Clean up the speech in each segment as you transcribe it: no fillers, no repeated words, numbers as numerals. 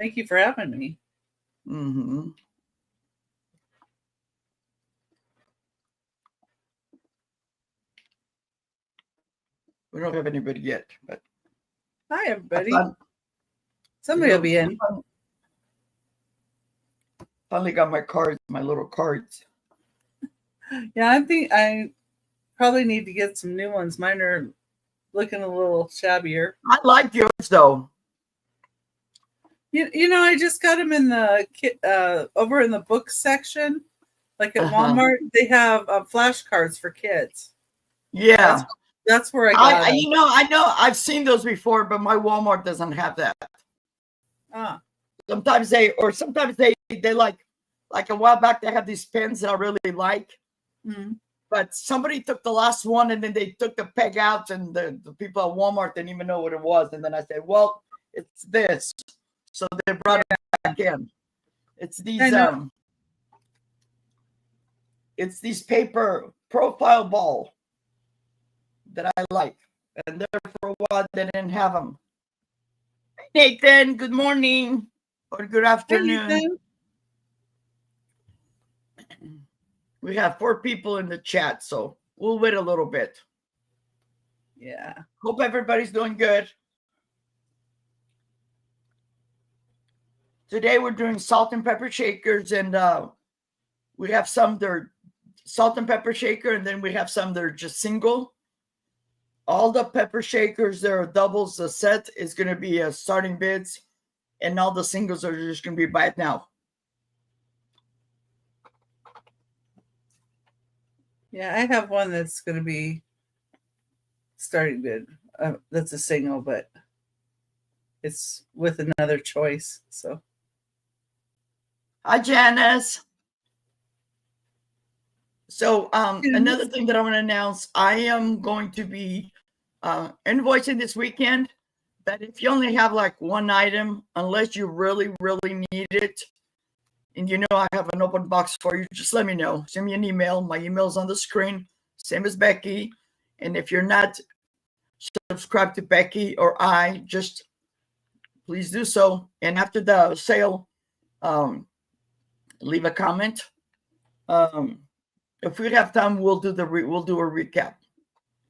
Thank you for having me. Mm-hmm. We don't have anybody yet, but hi everybody. Somebody will be in. Finally got my cards, my little cards. Yeah, I think I probably need to get some new ones. Mine are looking a little shabbier. I like yours though. You know, I just got them in the over in the book section, like at Walmart. They have flashcards for kids. Yeah, that's where I got them. I know. I've seen those before, but my Walmart doesn't have that. Sometimes they like a while back they had these pens that I really like. Mm-hmm. But somebody took the last one and then they took the peg out, and the people at Walmart didn't even know what it was. And then I said, well, it's this. So they brought it back in. It's these paper profile ball that I like. And there for a while they didn't have them. Hey, Nathan, good morning or good afternoon. Hey, we have 4 people in the chat, so we'll wait a little bit. Yeah. Hope everybody's doing good. Today we're doing salt and pepper shakers, and we have some that are salt and pepper shaker, and then we have some that are just single. All the pepper shakers, there are doubles. The set is going to be starting bids, and all the singles are just going to be buy it now. Yeah, I have one that's going to be starting bid. That's a single, but it's with another choice. So, hi, Janice. So, another thing that I want to announce, I am going to be invoicing this weekend. But if you only have like one item, unless you really, really need it, and you know I have an open box for you, just let me know. Send me an email. My email is on the screen, same as Becky. And if you're not subscribed to Becky or I, just please do so. And after the sale, leave a comment. If we have time, we'll do a recap.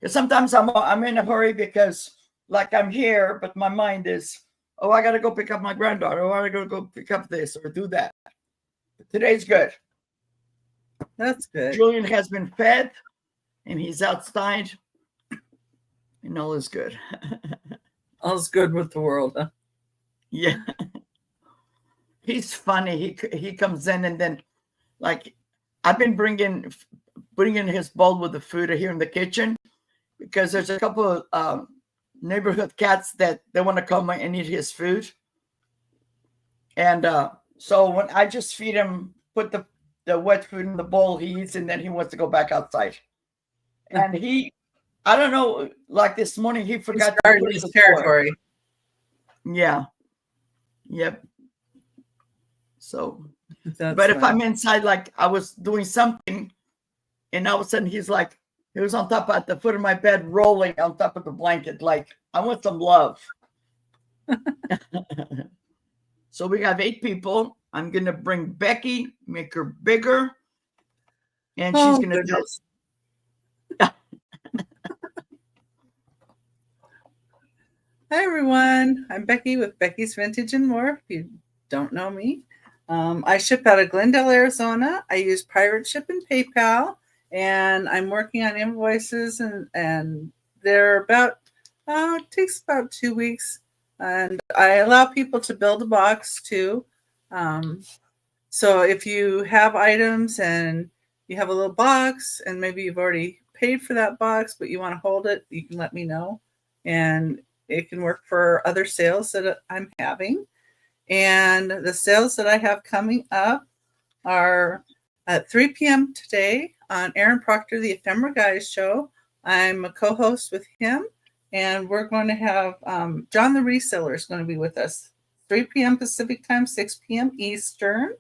Because sometimes I'm in a hurry because like I'm here, but my mind is, oh, I got to go pick up my granddaughter. Oh, I got to go pick up this or do that. But today's good. That's good. Julian has been fed and he's outside and all is good. All's good with the world, huh? Yeah. He's funny. He comes in and then like I've been bringing his bowl with the food here in the kitchen because there's a couple of neighborhood cats that they want to come and eat his food. And so when I just feed him, put the wet food in the bowl, he eats and then he wants to go back outside. And I don't know, like this morning, he forgot to put his territory. Yeah. Yep. So, but if I'm inside, like I was doing something and all of a sudden he was on top at the foot of my bed, rolling on top of the blanket. Like, I want some love. So we have 8 people. I'm going to bring Becky, make her bigger. And she's going to do Hi, everyone. I'm Becky with Becky's Vintage and More. If you don't know me, I ship out of Glendale, Arizona. I use Pirate Ship and PayPal, and I'm working on invoices, and they're about, it takes about 2 weeks, and I allow people to build a box too. So if you have items and you have a little box, and maybe you've already paid for that box, but you want to hold it, you can let me know, and it can work for other sales that I'm having. And the sales that I have coming up are at 3 p.m. today on Aaron Proctor, the Ephemera Guys show. I'm a co-host with him, and we're going to have John the Reseller is going to be with us. 3 p.m. Pacific time, 6 p.m. Eastern.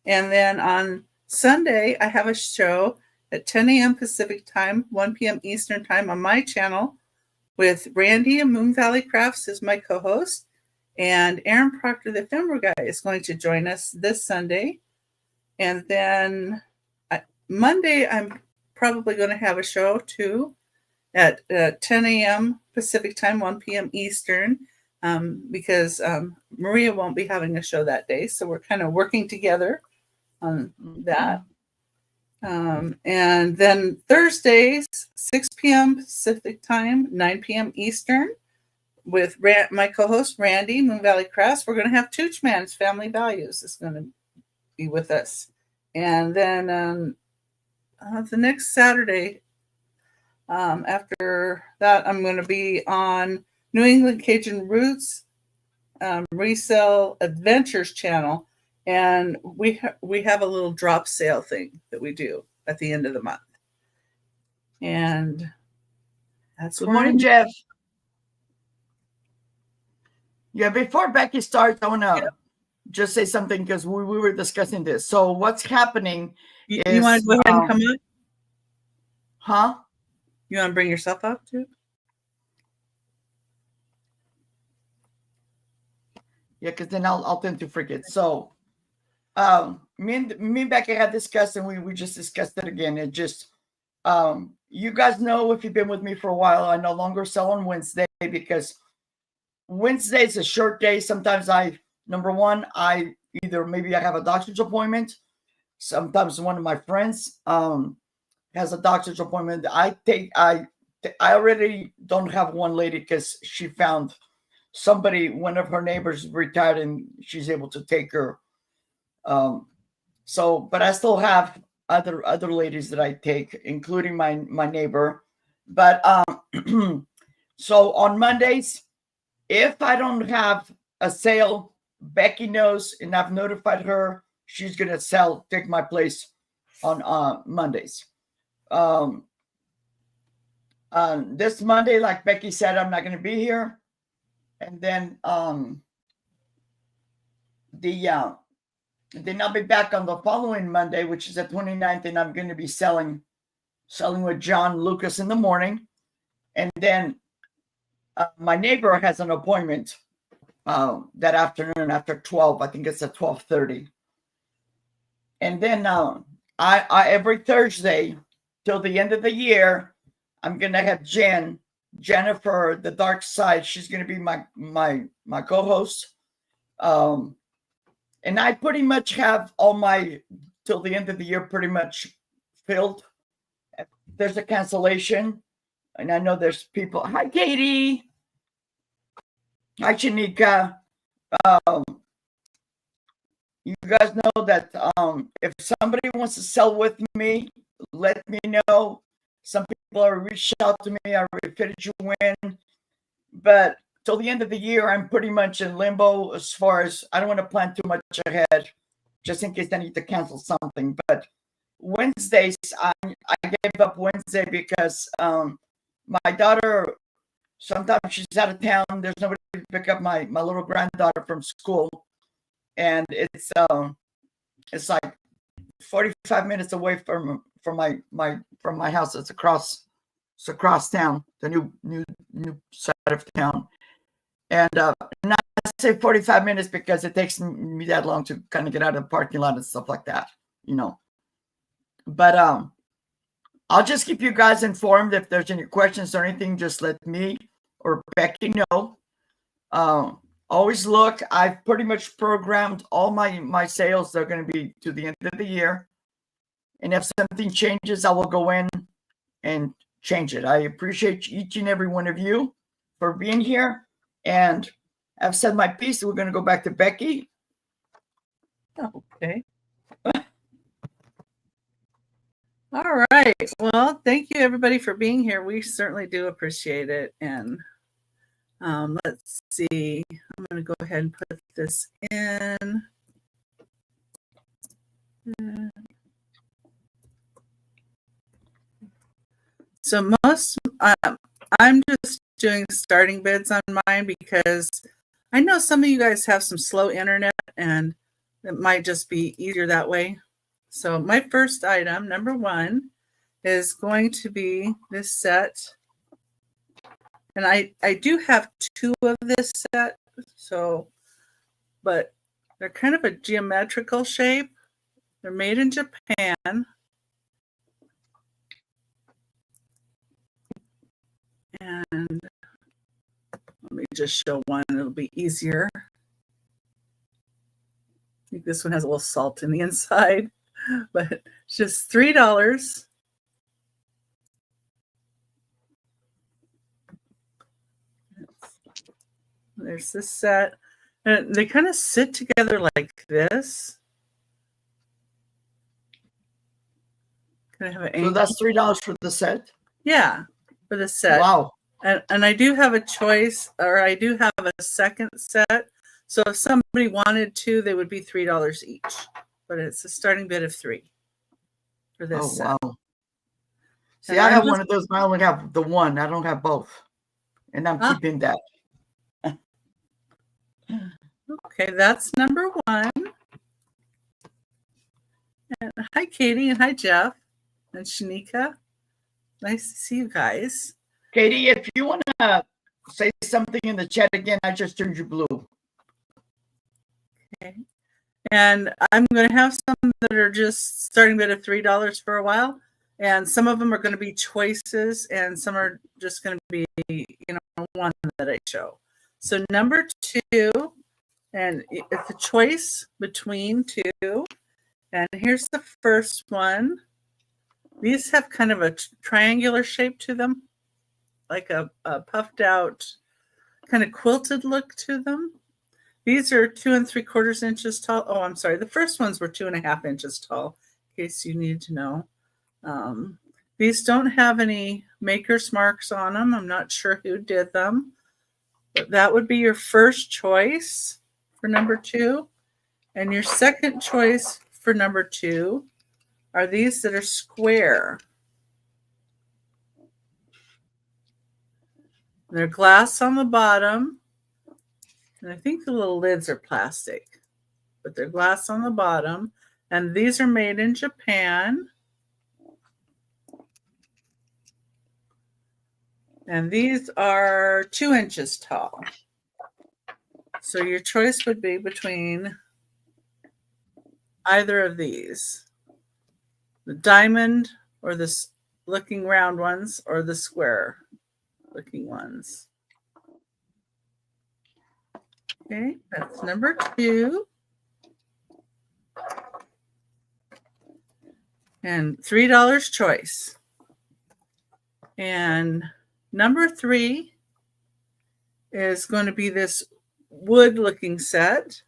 And then on Sunday, I have a show at 10 a.m. Pacific time, 1 p.m. Eastern time on my channel with Randy and Moon Valley Crafts as my co-host. And Aaron Proctor, the ephemera guy, is going to join us this Sunday. And then Monday, I'm probably going to have a show too at 10 a.m. Pacific time, 1 p.m. Eastern, because Maria won't be having a show that day. So we're kind of working together on that. And then Thursdays, 6 p.m. Pacific time, 9 p.m. Eastern, with my co-host Randy, Moon Valley Crafts. We're going to have Toochman's Family Values is going to be with us. And then the next Saturday, after that, I'm going to be on New England Cajun Roots Resale Adventures channel. And we have a little drop sale thing that we do at the end of the month. And that's Good morning, Jeff. Yeah, before Becky starts, I want to just say something because we were discussing this. So what's happening you is... You want to go ahead and come up? Huh? You want to bring yourself up too? Yeah, because then I'll tend to forget. So me and Becky had discussed, and we just discussed it again. It just you guys know, if you've been with me for a while, I no longer sell on Wednesday because Wednesday is a short day. Sometimes number one, I have a doctor's appointment. Sometimes one of my friends has a doctor's appointment. I already don't have one lady because she found one of her neighbors retired, and she's able to take her. But I still have other ladies that I take, including my neighbor. But so on Mondays, if I don't have a sale, Becky knows, and I've notified her, she's gonna take my place on Mondays. This Monday, like Becky said, I'm not gonna be here. And then then I'll be back on the following Monday, which is the 29th, and I'm going to be selling with John Lucas in the morning. And then my neighbor has an appointment that afternoon after 12. I think it's at 12:30. And then I every Thursday till the end of the year, I'm going to have Jennifer, the dark side. She's going to be my co-host. And I pretty much have all my, till the end of the year, pretty much filled. There's a cancellation. And I know there's people. Hi, Katie. Hi, Shanika. You guys know that if somebody wants to sell with me, let me know. Some people are reached out to me. I already fitted you in. But till the end of the year, I'm pretty much in limbo as far as I don't want to plan too much ahead, just in case I need to cancel something. But Wednesdays, I gave up Wednesday because my daughter, sometimes she's out of town. There's nobody to pick up my little granddaughter from school, and it's like 45 minutes away from my house. It's across town, the new side of town. And I say 45 minutes because it takes me that long to kind of get out of the parking lot and stuff like that, But I'll just keep you guys informed. If there's any questions or anything, just let me or Becky know. Always look. I've pretty much programmed all my sales. They're going to be to the end of the year. And if something changes, I will go in and change it. I appreciate each and every one of you for being here. And I've said my piece. We're going to go back to Becky. Okay. All right. Well, thank you, everybody, for being here. We certainly do appreciate it. And let's see. I'm going to go ahead and put this in. So I'm just doing starting bids on mine because I know some of you guys have some slow internet and it might just be easier that way. So my first item, number one, is going to be this set. And I do have two of this set, So, but they're kind of a geometrical shape. They're made in Japan. And let me just show one. It'll be easier. I think this one has a little salt in the inside, but it's just $3. There's this set. And they kind of sit together like this. Kind of have an So that's $3 for the set? Yeah, for the set. Wow. And I do have a choice, or I do have a second set. So if somebody wanted to, they would be $3 each. But it's a starting bid of $3 for this set. Wow. See, I have one of those, but I only have the one. I don't have both. And I'm keeping that. Okay, that's number one. And hi, Katie, and hi, Jeff, and Shanika. Nice to see you guys. Katie, if you want to say something in the chat again, I just turned you blue. Okay. And I'm going to have some that are just starting bid of $3 for a while. And some of them are going to be choices, and some are just going to be, one that I show. So number 2, and it's a choice between 2. And here's the first one. These have kind of a triangular shape to them, like a puffed out, kind of quilted look to them. These are 2 3/4 inches tall. Oh, I'm sorry. The first ones were 2 1/2 inches tall, in case you need to know. These don't have any maker's marks on them. I'm not sure who did them. But that would be your first choice for number 2. And your second choice for number 2 are these that are square. They're glass on the bottom. And I think the little lids are plastic, but they're glass on the bottom. And these are made in Japan. And these are 2 inches tall. So your choice would be between either of these. The diamond, or the looking round ones, or the square looking ones. Okay, that's number 2. And $3 choice. And number 3 is going to be this wood looking set.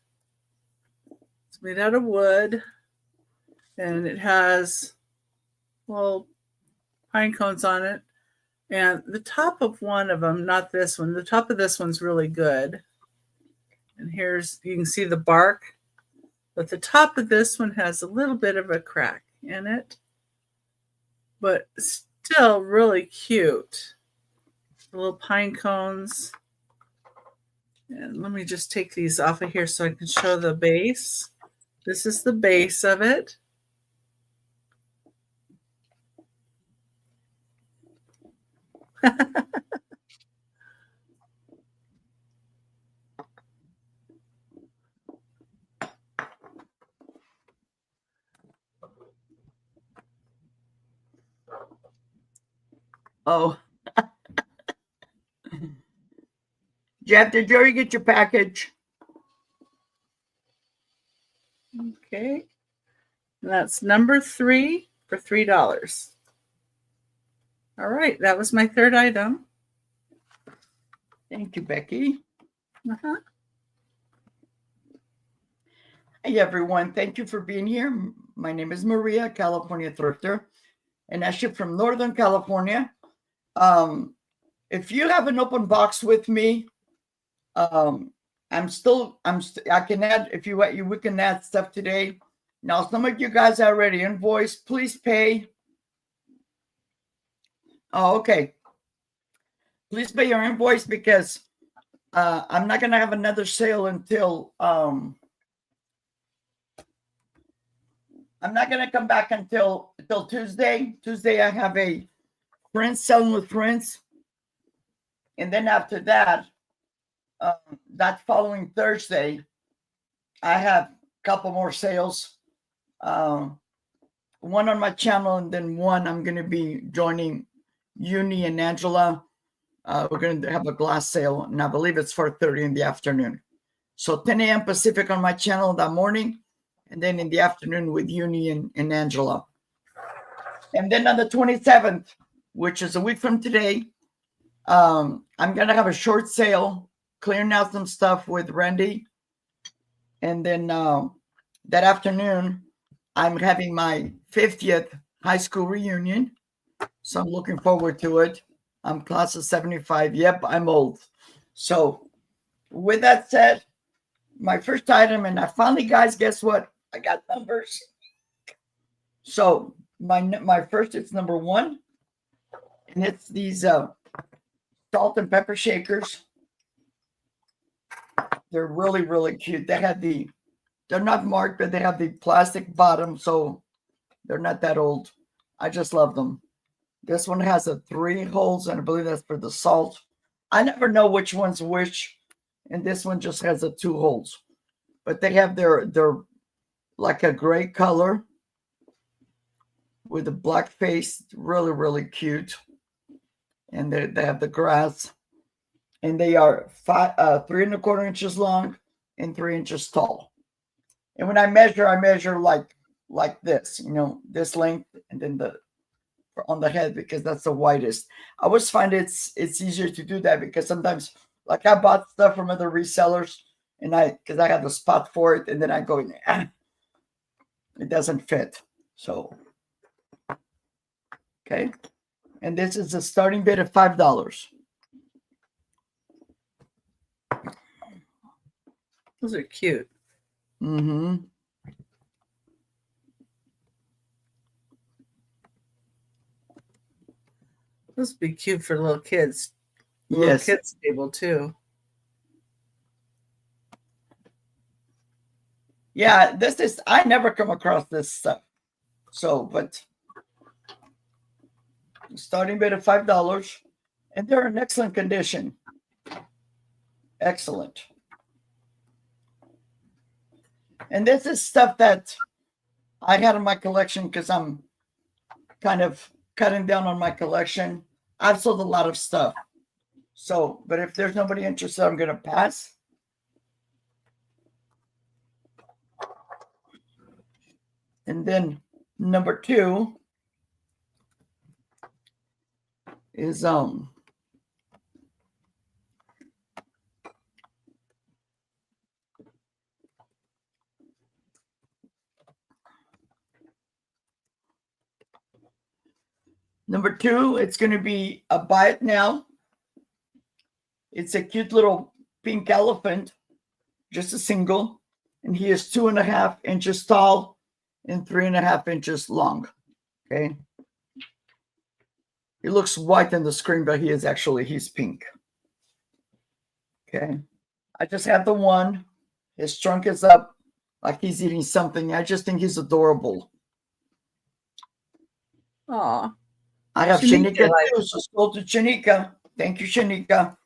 It's made out of wood. And it has, well, pine cones on it. And the top of one of them, not this one, the top of this one's really good. And here's, you can see the bark. But the top of this one has a little bit of a crack in it. But still really cute. The little pine cones. And let me just take these off of here so I can show the base. This is the base of it. Oh. Jeff, did you already get your package? Okay. And that's number 3 for $3. All right. That was my third item. Thank you, Becky. Uh-huh. Hey, everyone. Thank you for being here. My name is Maria, California Thrifter, and I ship from Northern California. If you have an open box with me, I can add, if we can add stuff today. Now, some of you guys already invoiced. Please pay. Oh, okay. Please pay your invoice because I'm not going to have another sale until I'm not going to come back until Tuesday. Tuesday, I have a Friends Selling with Friends. And then after that, that following Thursday, I have a couple more sales. One on my channel, and then one I'm going to be joining Uni and Angela. We're going to have a glass sale, and I believe it's 4:30 in the afternoon. So 10 a.m. Pacific on my channel that morning, and then in the afternoon with Uni and Angela. And then on the 27th, which is a week from today, I'm going to have a short sale, clearing out some stuff with Randy. And then that afternoon, I'm having my 50th high school reunion. So I'm looking forward to it. I'm class of 75. Yep, I'm old. So with that said, my first item, and I finally, guys, guess what? I got numbers. So my first, it's number 1. And it's these salt and pepper shakers. They're really, really cute. They're not marked, but they have the plastic bottom, so they're not that old. I just love them. This one has 3 holes, and I believe that's for the salt. I never know which one's which, and this one just has 2 holes. But they have they're like a gray color with a black face. Really, really cute. And they have the grass. And they are 3 1/4 inches long and 3 inches tall. And when I measure like this, this length, and then on the head, because that's the widest. I always find it's easier to do that, because sometimes, like, I bought stuff from other resellers, and because I have the spot for it, and then I go, it doesn't fit. So, okay. And this is a starting bid of $5. Those are cute. Mm-hmm. Those would be cute for little kids. Yes. Little kids table too. Yeah, I never come across this stuff. So, but starting bid of $5, and they're in excellent condition. Excellent. And this is stuff that I had in my collection, because I'm kind of cutting down on my collection. I've sold a lot of stuff. So, but if there's nobody interested, I'm going to pass. And then number 2 is number 2, it's going to be a buy it now. It's a cute little pink elephant, just a single, and he is 2.5 inches tall and 3.5 inches long. Okay. He looks white in the screen, but he's pink. Okay. I just have the one. His trunk is up like he's eating something. I just think he's adorable. Aw. I have Shanika too, so go to Shanika. Thank you, Shanika.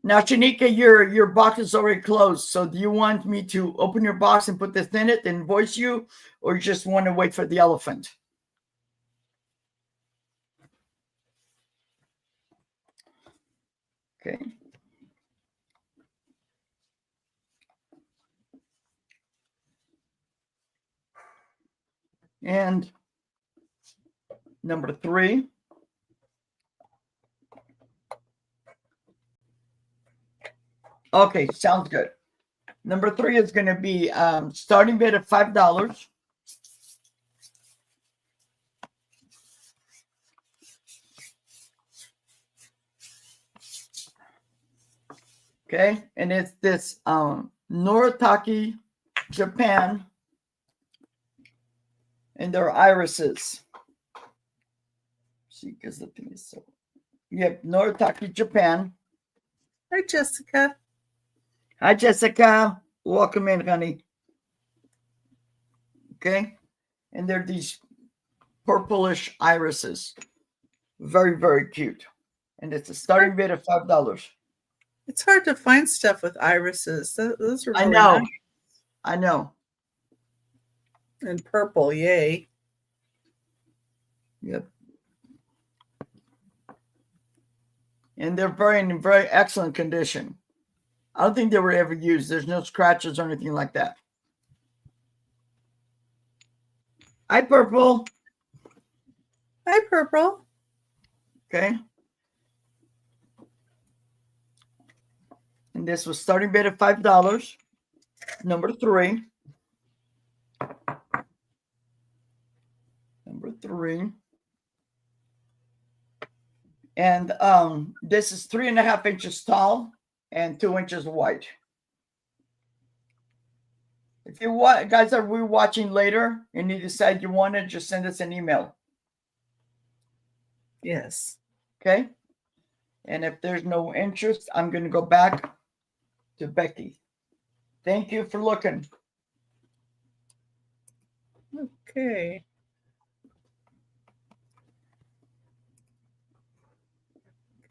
Now, Shanika, your box is already closed. So do you want me to open your box and put this in it and voice you, or you just want to wait for the elephant? Okay. And number 3. Okay, sounds good. Number 3 is going to be starting bid of $5. Okay, and it's this Noritake Japan And they're irises. See, because the thing is so. Yep, Noritake, Japan. Hi, Jessica. Hi, Jessica. Welcome in, honey. Okay. And they're these purplish irises. Very, very cute. And it's a starting bid of $5. It's hard to find stuff with irises. Those are I really know. nice. I know. And purple, yay. Yep. And they're in very excellent condition. I don't think they were ever used. There's no scratches or anything like that. Hi, Purple. Hi, Purple. Okay. And this was starting bid of $5. Number 3. Number 3. And this is 3.5 inches tall and 2 inches wide. If you want, guys, are we watching later and you decide you want it, just send us an email. Yes. Okay. And if there's no interest, I'm going to go back to Becky. Thank you for looking. Okay.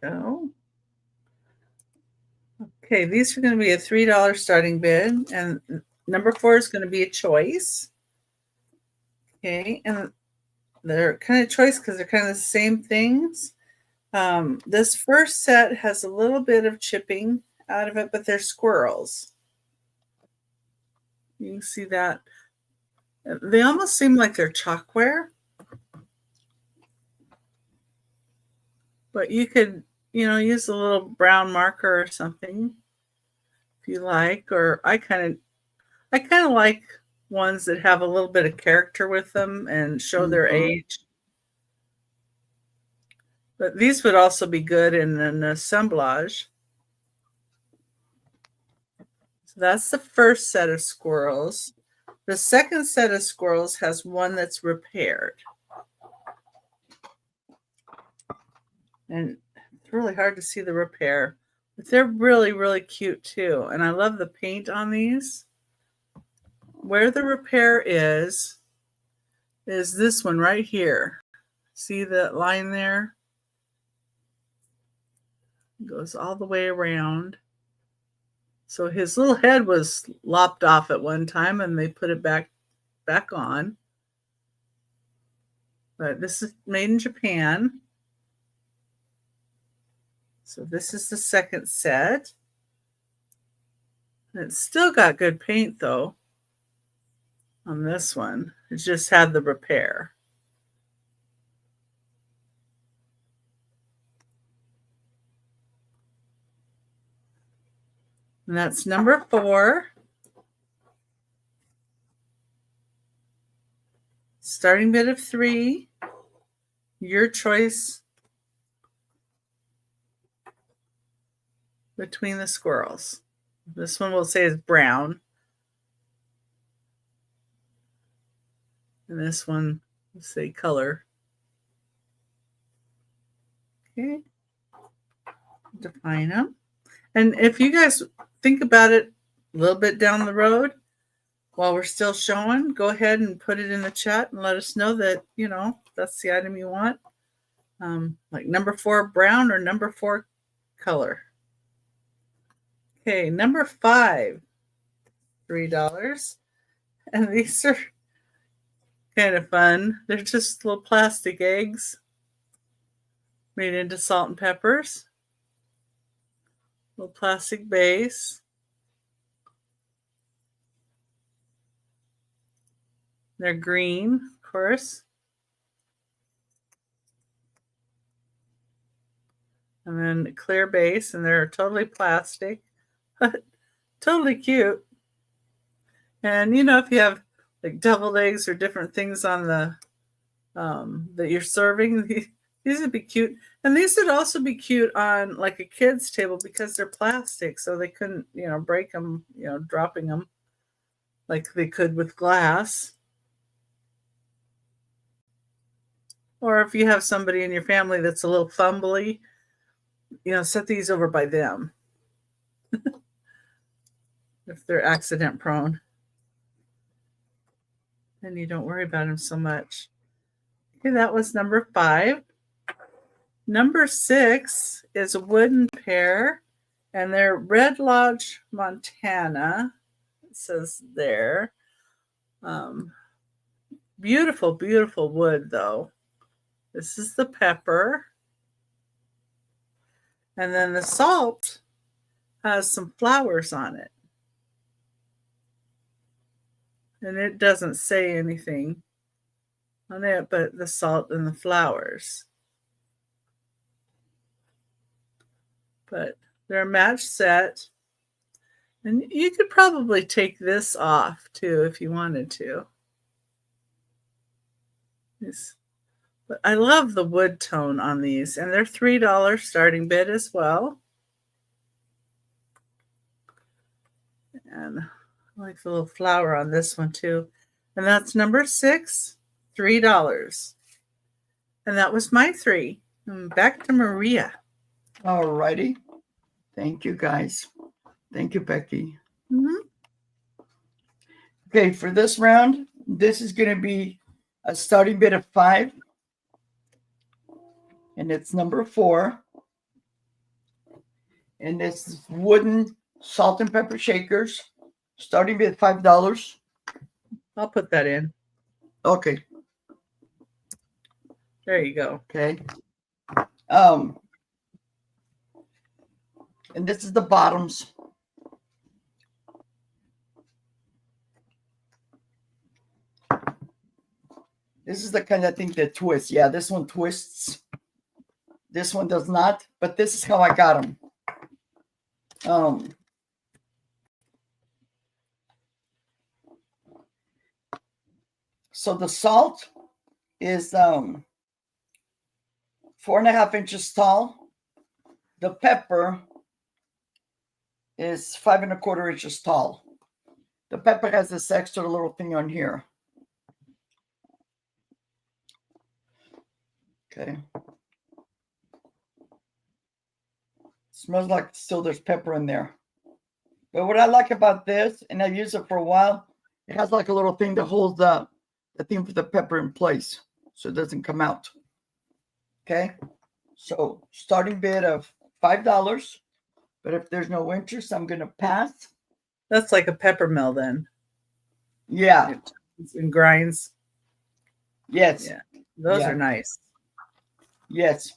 Go. Okay, these are going to be a $3 starting bid, and number 4 is going to be a choice. Okay, and they're kind of choice because they're kind of the same things. This first set has a little bit of chipping out of it, but they're squirrels. You can see that. They almost seem like they're chalkware. But you could, use a little brown marker or something if you like. Or I kind of like ones that have a little bit of character with them and show their age. But these would also be good in an assemblage. So that's the first set of squirrels. The second set of squirrels has one that's repaired. And it's really hard to see the repair, but they're really, really cute too. And I love the paint on these. Where the repair is this one right here. See that line there? It goes all the way around. So his little head was lopped off at one time and they put it back on. But this is made in Japan. So this is the second set. And it's still got good paint though on this one. It just had the repair. And that's number 4. Starting bid of 3. Your choice between the squirrels. This one we'll say is brown. And this one we'll say color. Okay. Define them. And if you guys think about it a little bit down the road, while we're still showing, go ahead and put it in the chat and let us know that, that's the item you want. Like number 4 brown or number 4 color. Okay, number 5, $3. And these are kind of fun. They're just little plastic eggs made into salt and peppers. Little plastic base. They're green, of course. And then a clear base, and they're totally plastic. Totally cute. And if you have like deviled eggs or different things on the that you're serving, these would be cute. And these would also be cute on like a kid's table because they're plastic, so they couldn't, break them, dropping them like they could with glass. Or if you have somebody in your family that's a little fumbly, set these over by them if they're accident prone. Then you don't worry about them so much. Okay, that was number 5. Number 6 is a wooden pair, and they're Red Lodge, Montana. It says there. Beautiful, beautiful wood, though. This is the pepper. And then the salt has some flowers on it. And it doesn't say anything on it but the salt and the flowers. But they're a match set. And you could probably take this off too if you wanted to. But I love the wood tone on these, and they're $3 starting bid as well. And I like the little flower on this one too. And that's number 6, $3. And that was my 3. And back to Maria. All righty. Thank you, guys. Thank you, Becky. Mm-hmm. Okay, for this round, this is going to be a starting bid of 5. And it's number 4. And this is wooden salt and pepper shakers. Starting bid $5. I'll put that in. Okay. There you go. Okay. And this is the bottoms. This is the kind of thing that twists. Yeah, this one twists. This one does not, but this is how I got them. So the salt is 4.5 inches tall. The pepper is 5.25 inches tall. The pepper has this extra little thing on here. Okay. Smells like still there's pepper in there. But what I like about this, and I've used it for a while, it has like a little thing that holds the thing for the pepper in place so it doesn't come out. Okay. So starting bid of $5. But if there's no interest, I'm going to pass. That's like a pepper mill then. Yeah. And grinds. Yes. Yeah. Those are nice. Yes.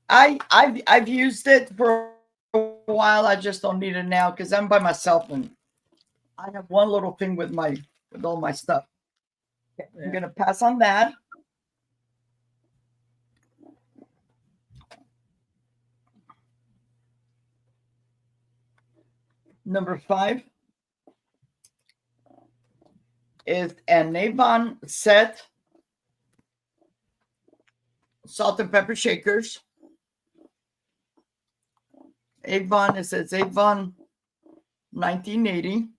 I've used it for a while. I just don't need it now because I'm by myself and I have one little thing with all my stuff. Okay, I'm gonna pass on that. Number 5 is an Avon set salt and pepper shakers. Avon, it says Avon 1980.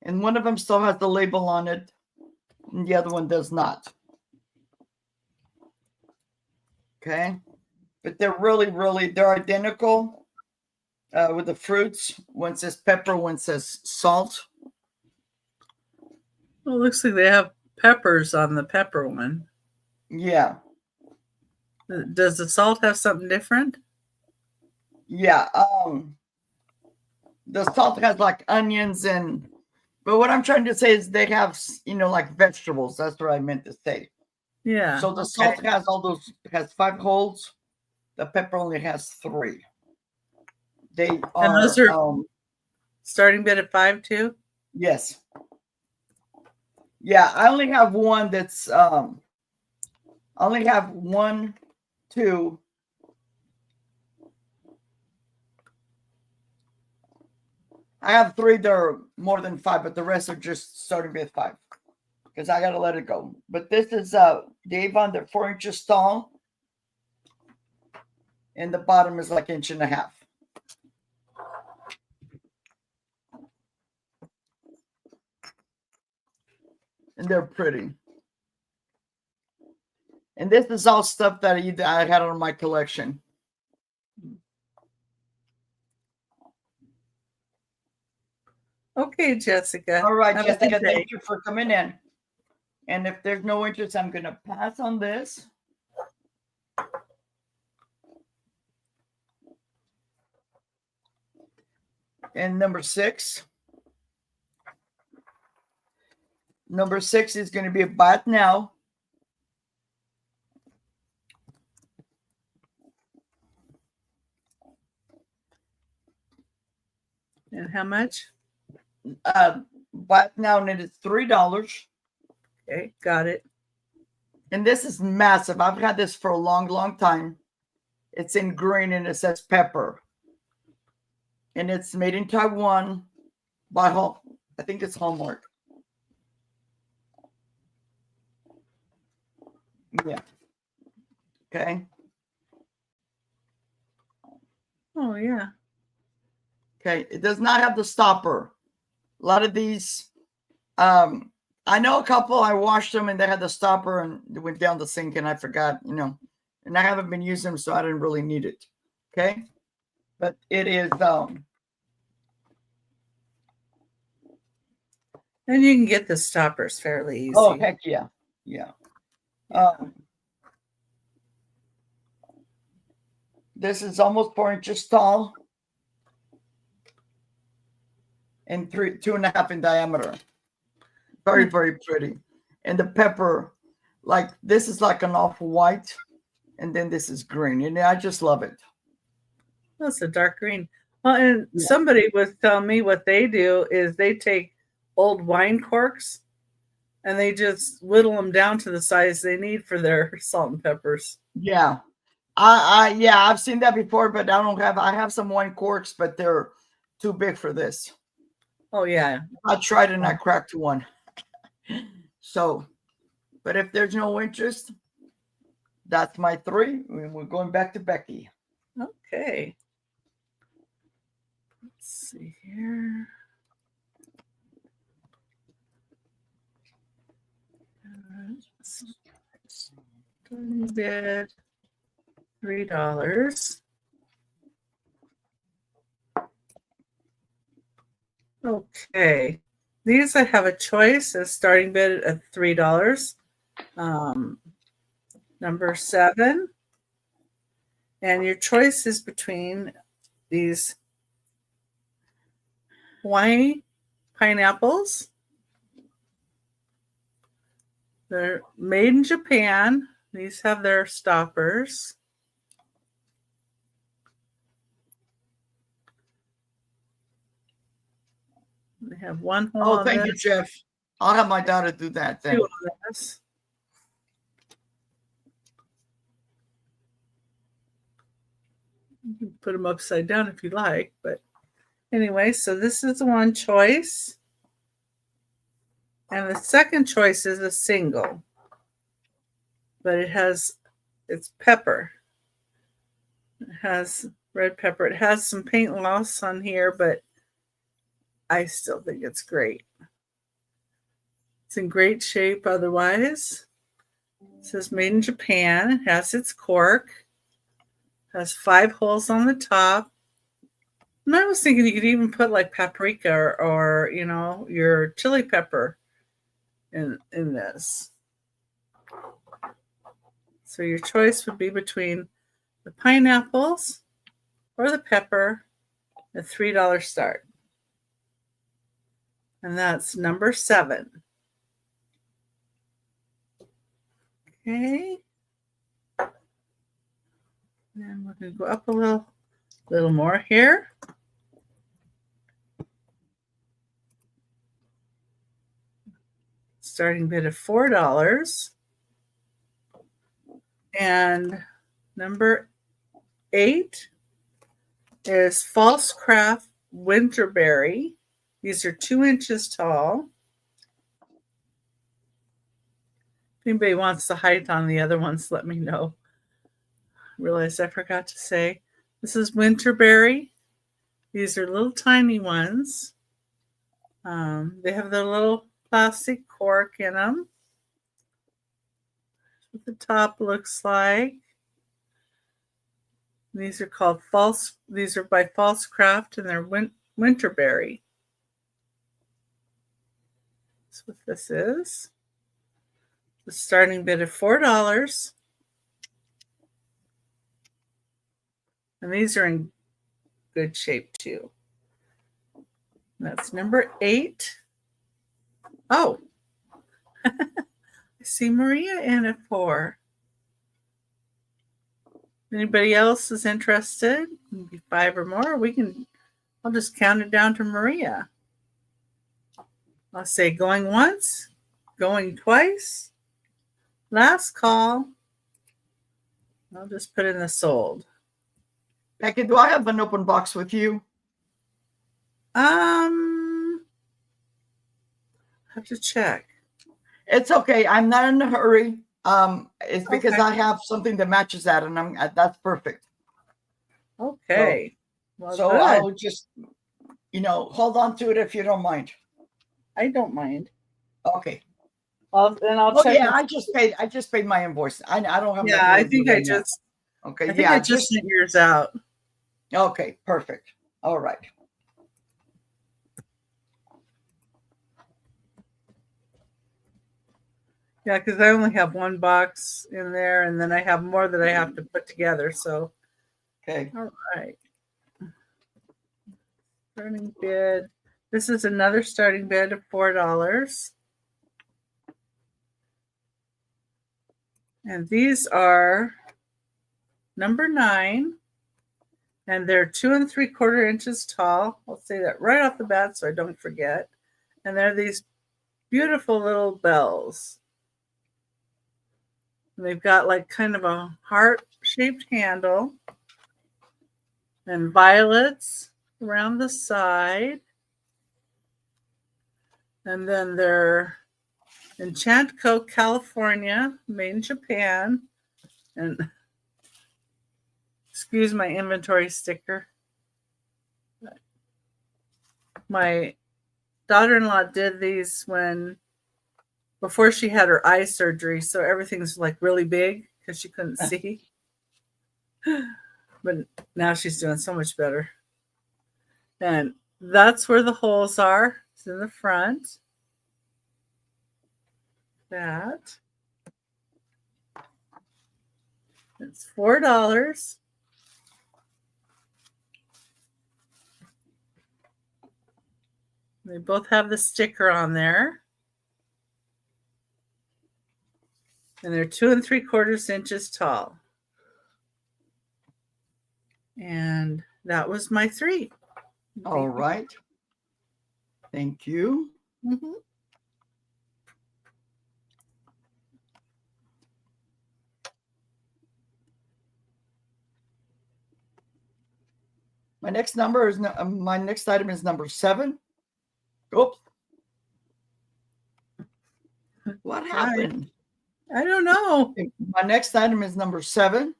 And one of them still has the label on it, and the other one does not. Okay. But they're they're identical with the fruits. One says pepper, one says salt. Well, it looks like they have peppers on the pepper one. Yeah. Does the salt have something different? Yeah. The salt has like onions but what I'm trying to say is they have, like vegetables. That's what I meant to say. Yeah. So the salt has 5 holes. The pepper only has 3. They are. And those are starting bid at 5 too? Yes. Yeah, I only have one that's I only have 1, 2. I have 3 that are more than 5, but the rest are just starting with 5 because I got to let it go. But this is the Avon. They're 4 inches tall, and the bottom is like 1.5 inches. And they're pretty. And this is all stuff that I had on my collection. Okay, Jessica. All right, Have a Jessica, good day. thank you for coming in. And if there's no interest, I'm going to pass on this. And number 6. Number 6 is going to be a buy now. And how much? Buy now, and it's $3. Okay, got it. And this is massive. I've had this for a long, long time. It's in green and it says pepper. And it's made in Taiwan by I think it's Hallmark. Yeah. Okay. Oh, yeah. Okay. It does not have the stopper. A lot of these, I know a couple, I washed them and they had the stopper and it went down the sink and I forgot, and I haven't been using them, so I didn't really need it. Okay. But it is, and you can get the stoppers fairly easy. Oh, heck yeah. Yeah. This is almost 4 inches tall and 2.5 in diameter. Very, very pretty. And the pepper, like this is like an off-white, and then this is green. And I just love it. That's a dark green. Well, and somebody was telling me what they do is they take old wine corks and they just whittle them down to the size they need for their salt and peppers. Yeah. I've seen that before, but I have some wine corks, but they're too big for this. Oh, yeah. I tried and I cracked one. So, but if there's no interest, that's my 3. We're going back to Becky. Okay. Let's see here. Bid $3. Okay. These I have a choice as starting bid at $3. Number 7. And your choice is between these Hawaii pineapples. They're made in Japan. These have their stoppers. They have one hole. Oh, thank you, Jeff. I'll have my daughter do that then. 2 on this. You can put them upside down if you like, but anyway, so this is the one choice. And the second choice is a single, but it's pepper. It has red pepper. It has some paint loss on here, but I still think it's great. It's in great shape otherwise. It says made in Japan. It has its cork. It has 5 holes on the top. And I was thinking you could even put like paprika or your chili pepper in this. So your choice would be between the pineapples or the pepper, a $3 start. And that's number 7. Okay. And we're going to go up a little more here. Starting bid of $4. And number 8 is False Craft Winterberry. These are 2 inches tall. If anybody wants the height on the other ones, let me know. I realized I forgot to say. This is Winterberry. These are little tiny ones. They have their little plastic cork in them. what the top looks like. These are called false. These are by False Craft, and they're Winterberry. That's what this is. The starting bid of $4, and these are in good shape too. That's number 8. Oh, I see Maria in it for. Anybody else is interested? Maybe 5 or more. I'll just count it down to Maria. I'll say going once, going twice, last call. I'll just put in the sold. Becky, do I have an open box with you? Have to check. It's okay. I'm not in a hurry. It's because Okay. I have something that matches that, and that's perfect. Okay. Well, So good. I'll just, hold on to it if you don't mind. I don't mind. Okay. I'll check. Yeah, I just paid my invoice. I don't have. Yeah, I think I just. Okay. I think I just sent yours out. Okay. Perfect. All right. Yeah, because I only have one box in there, and then I have more that I have to put together. So. Okay. All right. Starting bid. This is another starting bid of $4. And these are number 9. And they're 2 3/4 inches tall. I'll say that right off the bat so I don't forget. And they're these beautiful little bells. And they've got like kind of a heart-shaped handle. And violets around the side. And then they're Enchant Coke, California, made in Japan. And excuse my inventory sticker. My daughter-in-law did these before she had her eye surgery, so everything's like really big because she couldn't see. But now she's doing so much better. And that's where the holes are. It's in the front. That. It's $4. They both have the sticker on there. And they're 2 3/4 inches tall. And that was my 3. All right. Thank you. Mm-hmm. My next item is number 7. Oops. What happened? I don't know. My next item is number 7.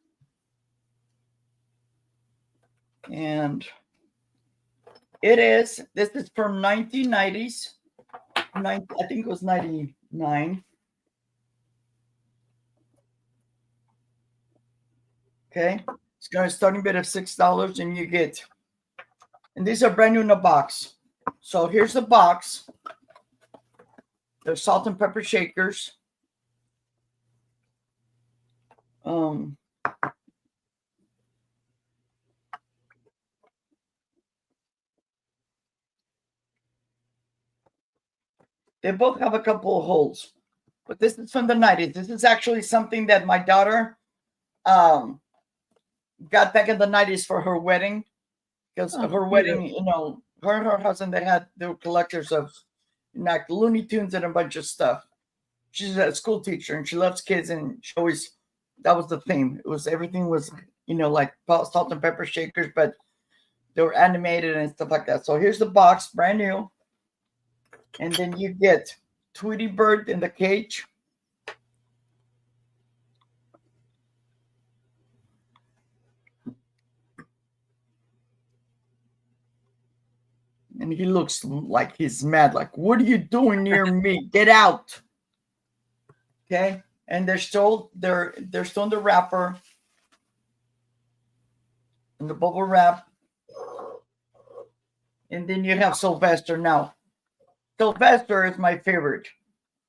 And this is from 1990s. I think it was 99. Okay. It's going to starting bid of $6, and you get, and these are brand new in the box. So here's the box. They're salt and pepper shakers. They both have a couple of holes, but this is from the 90s. This is actually something that my daughter got back in the 90s for her wedding, because her wedding, her and her husband, they were collectors of like Looney Tunes and a bunch of stuff. She's a school teacher and she loves kids, and she always, that was the theme. Everything was like salt and pepper shakers, but they were animated and stuff like that. So here's the box, brand new. And then you get Tweety Bird in the cage. And he looks like he's mad. Like, what are you doing near me? Get out. Okay. and they're still in the wrapper, in the bubble wrap. And then you have Sylvester. Now, Sylvester is my favorite.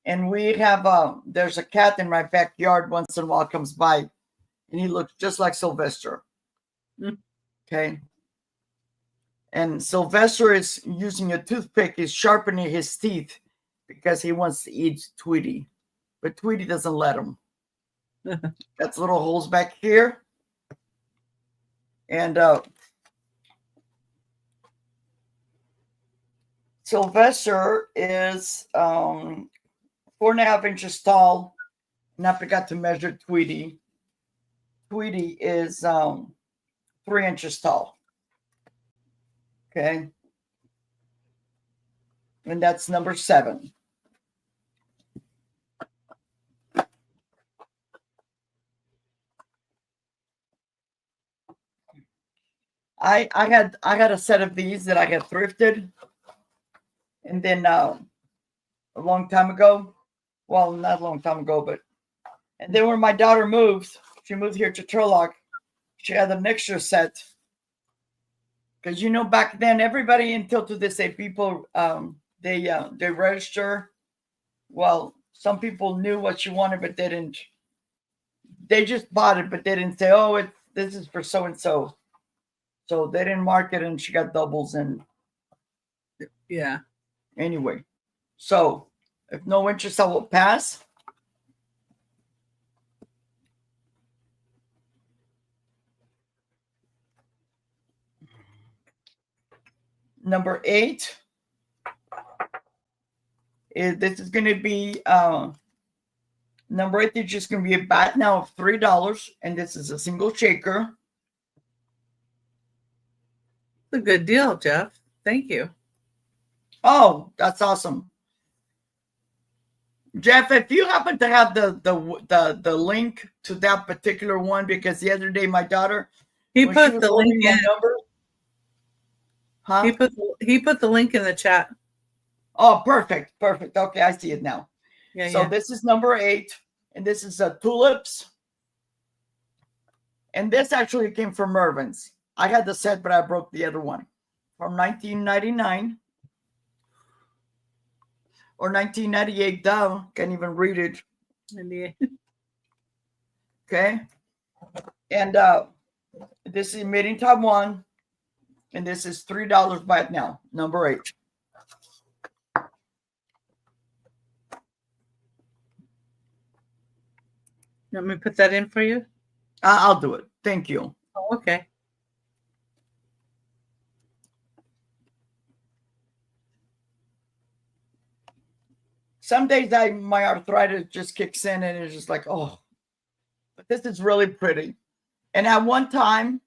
And we have there's a cat in my backyard once in a while comes by, and he looks just like Sylvester. Mm. Okay. And Sylvester is using a toothpick, he's sharpening his teeth because he wants to eat Tweety. But Tweety doesn't let him. That's little holes back here. And Sylvester is 4.5 inches tall. And I forgot to measure Tweety. Tweety is 3 inches tall. Okay. And that's number 7. I had a set of these that I had thrifted. And then a long time ago, well, not a long time ago, but and then when my daughter moved, she moved here to Turlock, she had an extra set. Because back then, everybody until to this day, people they register. Well, some people knew what you wanted, but they didn't. They just bought it, but they didn't say, "Oh, this is for so and so." So they didn't mark it, and she got doubles. And yeah. Anyway, so if no interest, I will pass. Number 8 is this is going to be number 8 is just going to be a bat now of $3, and this is a single shaker. It's a good deal, Jeff. Thank you. Oh, that's awesome. Jeff, if you happen to have the link to that particular one, because the other day my daughter he put the link in. Number, huh? He put the link in the chat. Oh, perfect. Okay, I see it now. Yeah. So this is number 8, and this is tulips. And this actually came from Mervyn's. I had the set, but I broke the other one from 1999. Or 1998, duh. Can't even read it. 98. Okay. And this is made in Taiwan. And this is $3 by it now. Number 8. Want me to put that in for you? I'll do it. Thank you. Oh, okay. Some days my arthritis just kicks in and it's just like, oh, but this is really pretty. And at one time,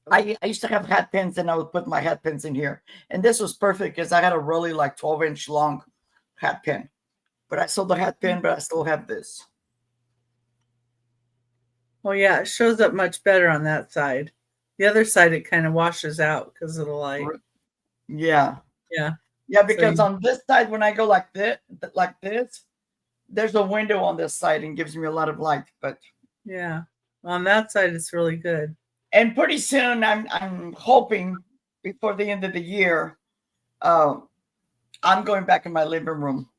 I used to have hat pins and I would put my hat pins in here. And this was perfect because I had a really 12-inch long hat pin. But I sold the hat pin, but I still have this. Well, yeah, it shows up much better on that side. The other side, it kind of washes out because of the light. Yeah. Yeah. Yeah, because on this side, when I go like this, there's a window on this side and gives me a lot of light. But yeah, on that side, it's really good. And pretty soon, I'm hoping before the end of the year, I'm going back in my living room,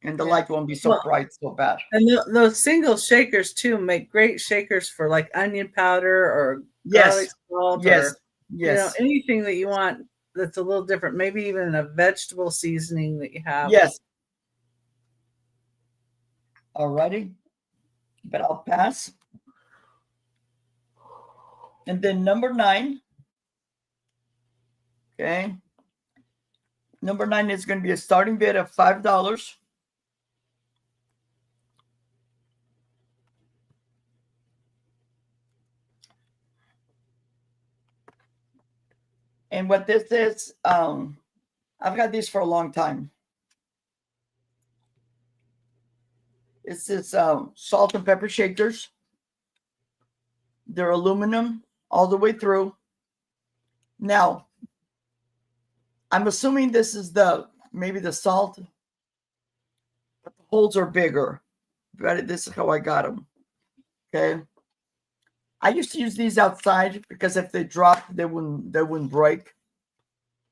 and the light won't be so bright, so bad. And those single shakers too make great shakers for like onion powder or garlic salt or anything that you want. That's a little different. Maybe even a vegetable seasoning that you have. Yes. Alrighty. But I'll pass. And then number 9. Okay. Number 9 is going to be a starting bid of $5. And what this is, I've had these for a long time. It's this salt and pepper shakers. They're aluminum all the way through. Now, I'm assuming this is maybe the salt, but the holes are bigger. But this is how I got them. Okay. I used to use these outside because if they dropped, they wouldn't break.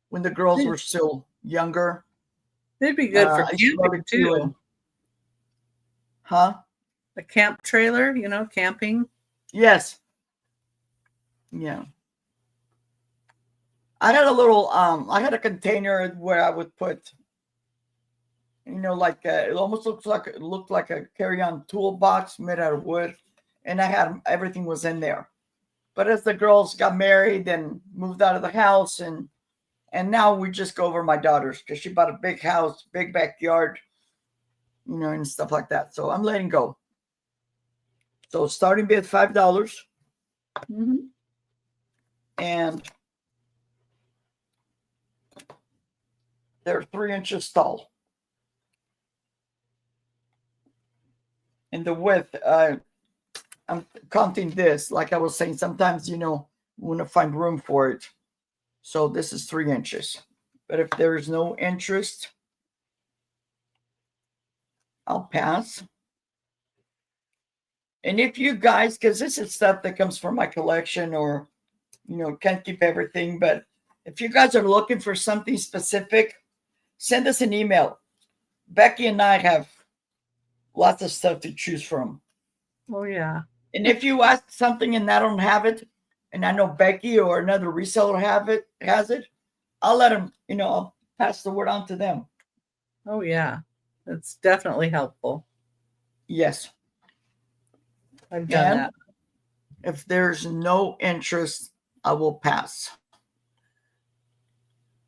When the girls were still younger, They'd be good for I used to camping too. huh? A camp trailer, camping. Yes. Yeah. I had a little I had a container where I would put, like it almost looked like a carry-on toolbox made out of wood, and I had everything was in there. But as the girls got married and moved out of the house, and now we just go over my daughter's because she bought a big house, big backyard, and stuff like that. So I'm letting go. So starting bid $5, and they're 3 inches tall. And the width, I'm counting this, like I was saying, sometimes, you want to find room for it. So this is 3 inches. But if there is no interest, I'll pass. And if you guys, because this is stuff that comes from my collection, or, can't keep everything, but if you guys are looking for something specific, send us an email. Becky and I have lots of stuff to choose from. Oh, yeah. And if you ask something and I don't have it, and I know Becky or another reseller has it, I'll let them, I'll pass the word on to them. Oh, yeah. That's definitely helpful. Yes. I've done that. If there's no interest, I will pass.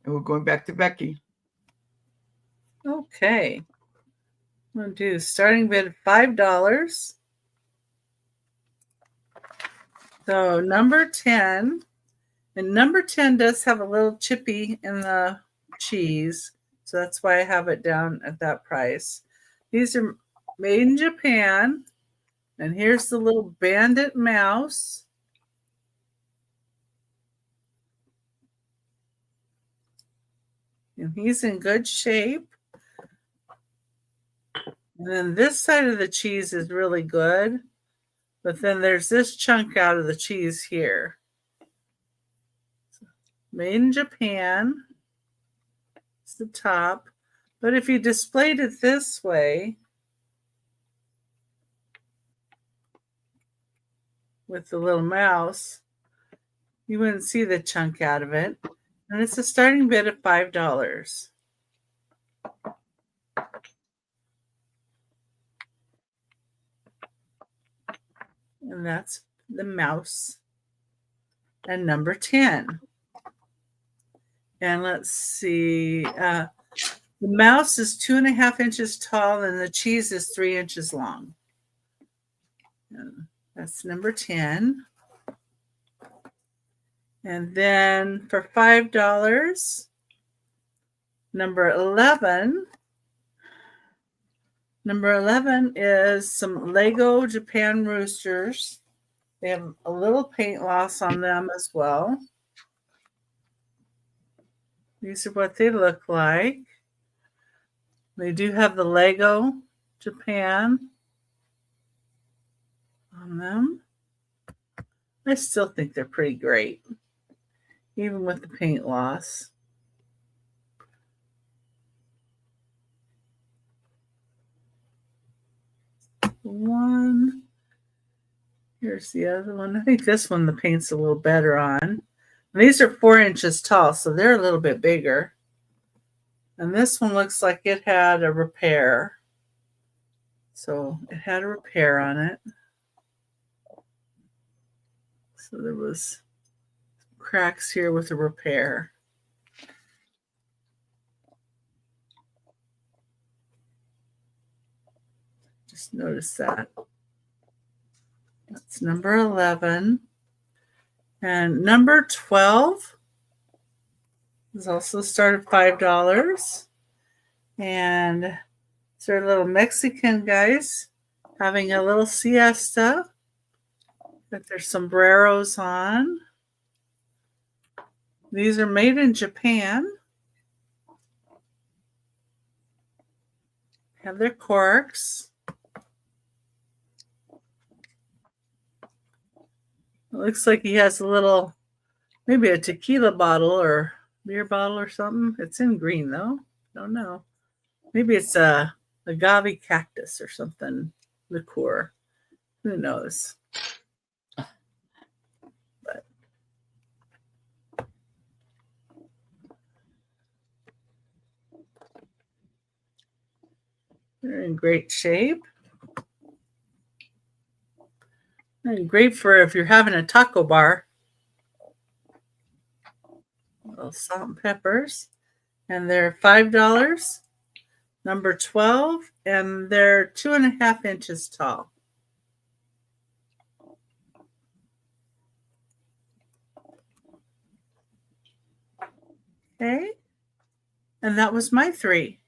And we're going back to Becky. Okay. I'm going to do starting bid $5. So number 10, and number 10 does have a little chippy in the cheese. So that's why I have it down at that price. These are made in Japan. And here's the little bandit mouse. And he's in good shape. And then this side of the cheese is really good. But then there's this chunk out of the cheese here. Made in Japan. It's the top. But if you displayed it this way, with the little mouse, you wouldn't see the chunk out of it. And it's a starting bid of $5. And that's the mouse. And number 10. And let's see. The mouse is 2.5 inches tall and the cheese is 3 inches long. And that's number 10. And then for $5, number 11. Number 11 is some Lego Japan roosters. They have a little paint loss on them as well. These are what they look like. They do have the Lego Japan on them. I still think they're pretty great, even with the paint loss. One. Here's the other one. I think this one the paint's a little better on. And these are 4 inches tall, so they're a little bit bigger. And this one looks like it had a repair. So it had a repair on it. So there was cracks here with a repair. Just notice that. That's number 11. And number 12 is also started $5. And it's our little Mexican guys having a little siesta. Got their sombreros on. These are made in Japan. Have their corks. looks like he has a little, maybe a tequila bottle or beer bottle or something. It's in green though. Don't know. Maybe it's a agave cactus or something liqueur. Who knows? But they're in great shape. And great for if you're having a taco bar. Little salt and peppers. And they're $5. Number 12. And they're 2.5 inches tall. Okay. And that was my 3.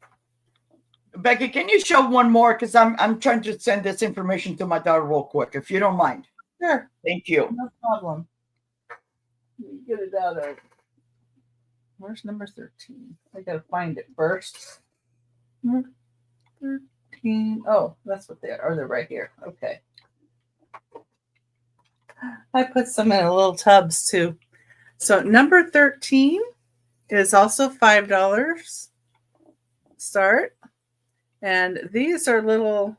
Becky, can you show one more? Because I'm trying to send this information to my daughter real quick, if you don't mind. Sure. Thank you. No problem. Let me get it out of. Where's number 13? I gotta find it first. 13. Oh, that's what they are. Oh, they're right here. Okay. I put some in little tubs too. So number 13 is also $5 start. And these are little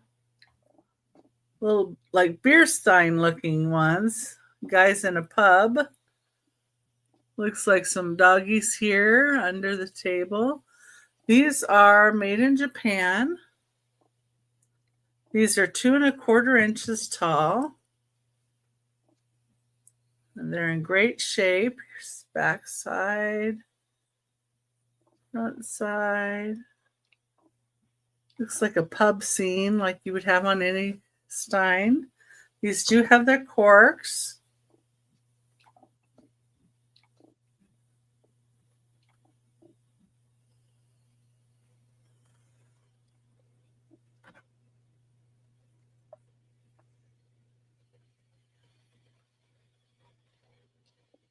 like beer stein looking ones. Guys in a pub. Looks like some doggies here under the table. These are made in Japan. These are 2.25 inches tall. And they're in great shape. Here's back side, front side. Looks like a pub scene like you would have on any stein. These do have their corks.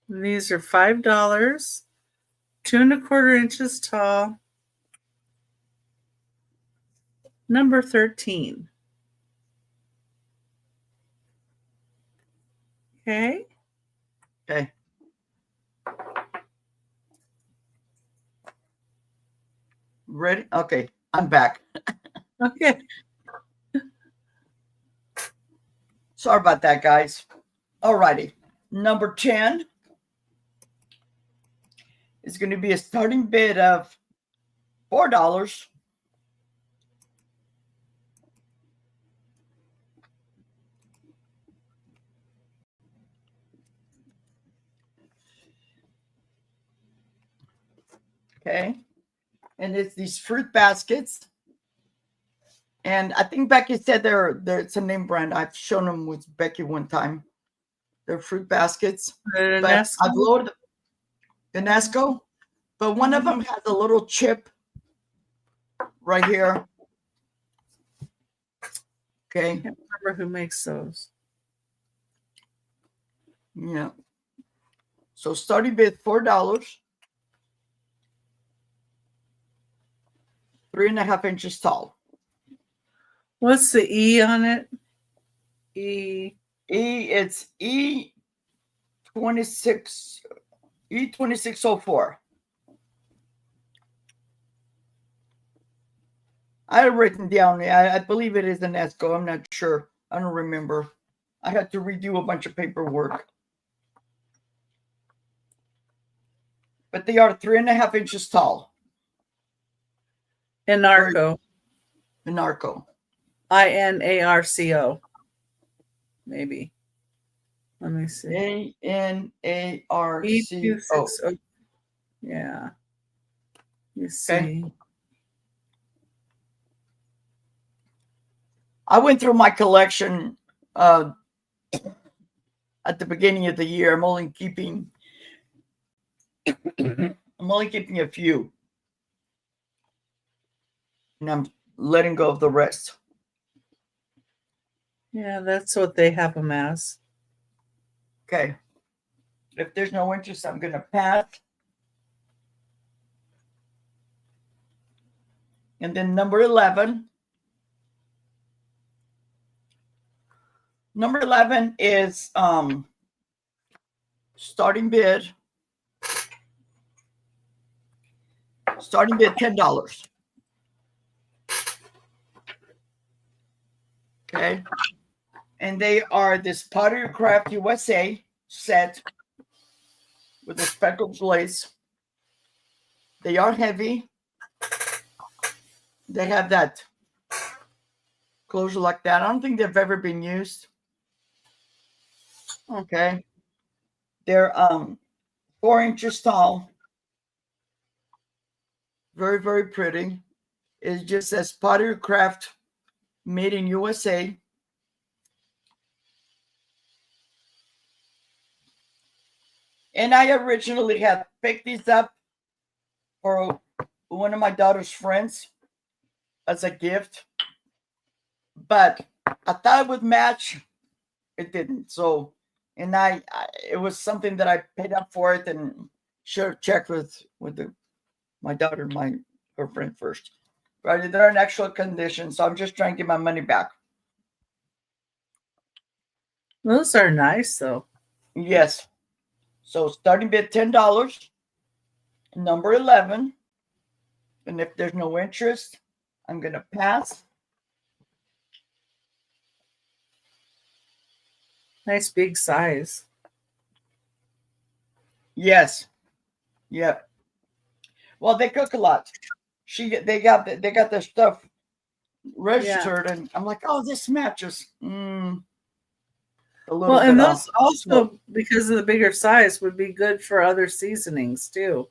And these are $5, 2.25 inches tall. Number 13. Okay. Okay. Ready? Okay, I'm back. Okay. Sorry about that, guys. All righty. Number 10 is going to be a starting bid of $4. Okay. And it's these fruit baskets. And I think Becky said it's a name brand. I've shown them with Becky one time. They're fruit baskets. But I've loaded the Nesco. But one of them has a little chip right here. Okay. I can't remember who makes those. Yeah. So starting bid $4. 3.5 inches tall. What's the E on it? It's E2604. I have written down. I believe it is an ESCO. I'm not sure. I don't remember. I had to redo a bunch of paperwork. But they are 3.5 inches tall. Inarco. Inarco. INARCO. Maybe. Let me see. INARCO. Yeah. You see. Okay. I went through my collection at the beginning of the year. I'm only keeping a few. And I'm letting go of the rest. Yeah, that's what they have them as. Okay. If there's no interest, I'm going to pass. And then number 11. Number 11 is Starting bid $10. Okay. And they are this Pottery Craft USA set with a speckled glaze. They are heavy. They have that closure like that. I don't think they've ever been used. Okay. They're 4 inches tall. Very, very pretty. It just says Pottery Craft made in USA. And I originally had picked these up for one of my daughter's friends as a gift. But I thought it would match. It didn't. So, and it was something that I paid up for it and should have checked with my daughter, her friend first. But they're in excellent condition, so I'm just trying to get my money back. Those are nice, though. Yes. So starting bid $10, number 11. And if there's no interest, I'm going to pass. Nice big size. Yes. Yep. Well, they cook a lot. They got their stuff registered, and I'm like, oh, this matches. A little Well, and bit those off. also, because of the bigger size, would be good for other seasonings too.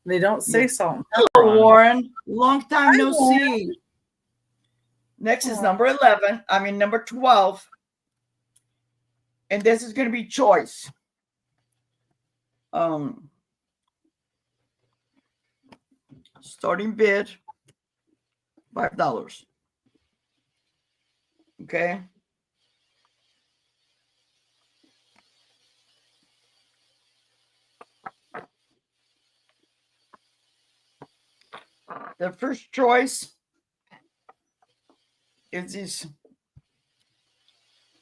They don't say salt and pepper. Hello, on Warren. Long time Hi, no Warren. see. Next is number 12. And this is going to be choice. Starting bid $5. Okay. The first choice is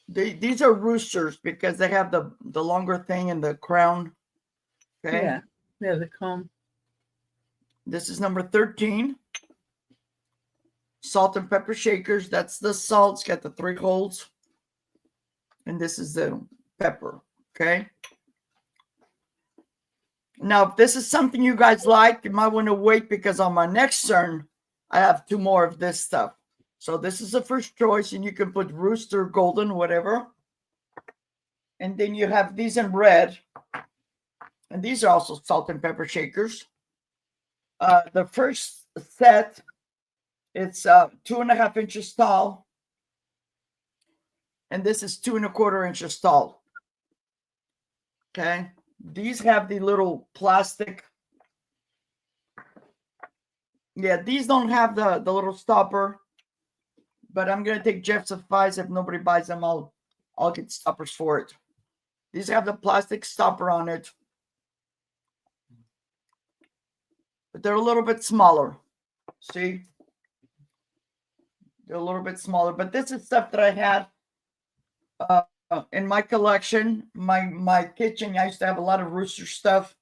these are roosters because they have the longer thing and the crown. Okay. Yeah, the comb. This is number 13. Salt and pepper shakers. That's the salt. It's got the 3 holes. And this is the pepper. Okay. Now, if this is something you guys like, you might want to wait because on my next turn, I have 2 more of this stuff. So this is the first choice, and you can put rooster, golden, whatever. And then you have these in red. And these are also salt and pepper shakers. The first set, it's 2.5 inches tall. And this is 2.25 inches tall. Okay. These have the little plastic. Yeah, these don't have the little stopper. But I'm going to take Jeff's advice. If nobody buys them, I'll get stoppers for it. These have the plastic stopper on it. But they're a little bit smaller. See? They're a little bit smaller. But this is stuff that I had in my collection. My kitchen, I used to have a lot of rooster stuff.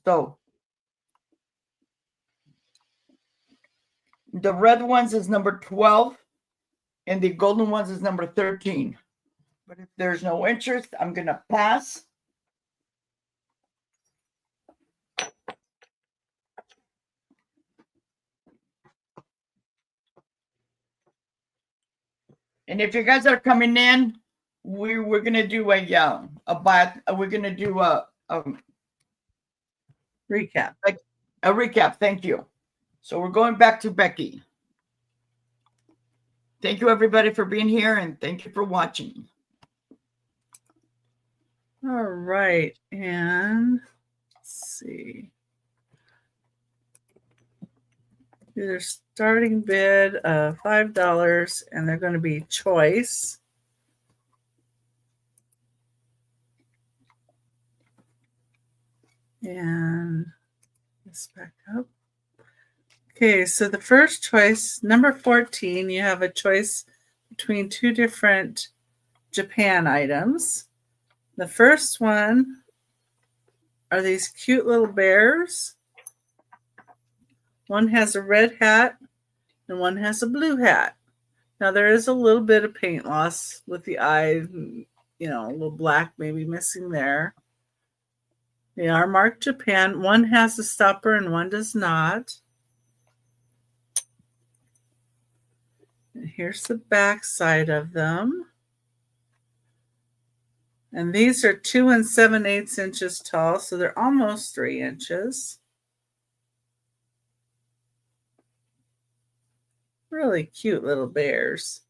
So the red ones is number 12. And the golden ones is number 13. But if there's no interest, I'm going to pass. And if you guys are coming in, we're going to do a bath. We're going to do a recap. A recap. Thank you. So we're going back to Becky. Thank you, everybody, for being here, and thank you for watching. All right. And let's see. Their starting bid of $5, and they're going to be choice. And let's back up. Okay, so the first choice, number 14, you have a choice between 2 different Japan items. The first one are these cute little bears. One has a red hat and one has a blue hat. Now there is a little bit of paint loss with the eye, a little black maybe missing there. They are marked Japan. One has a stopper and one does not. And here's the back side of them. And these are 2 7/8 inches tall, so they're almost 3 inches. Really cute little bears.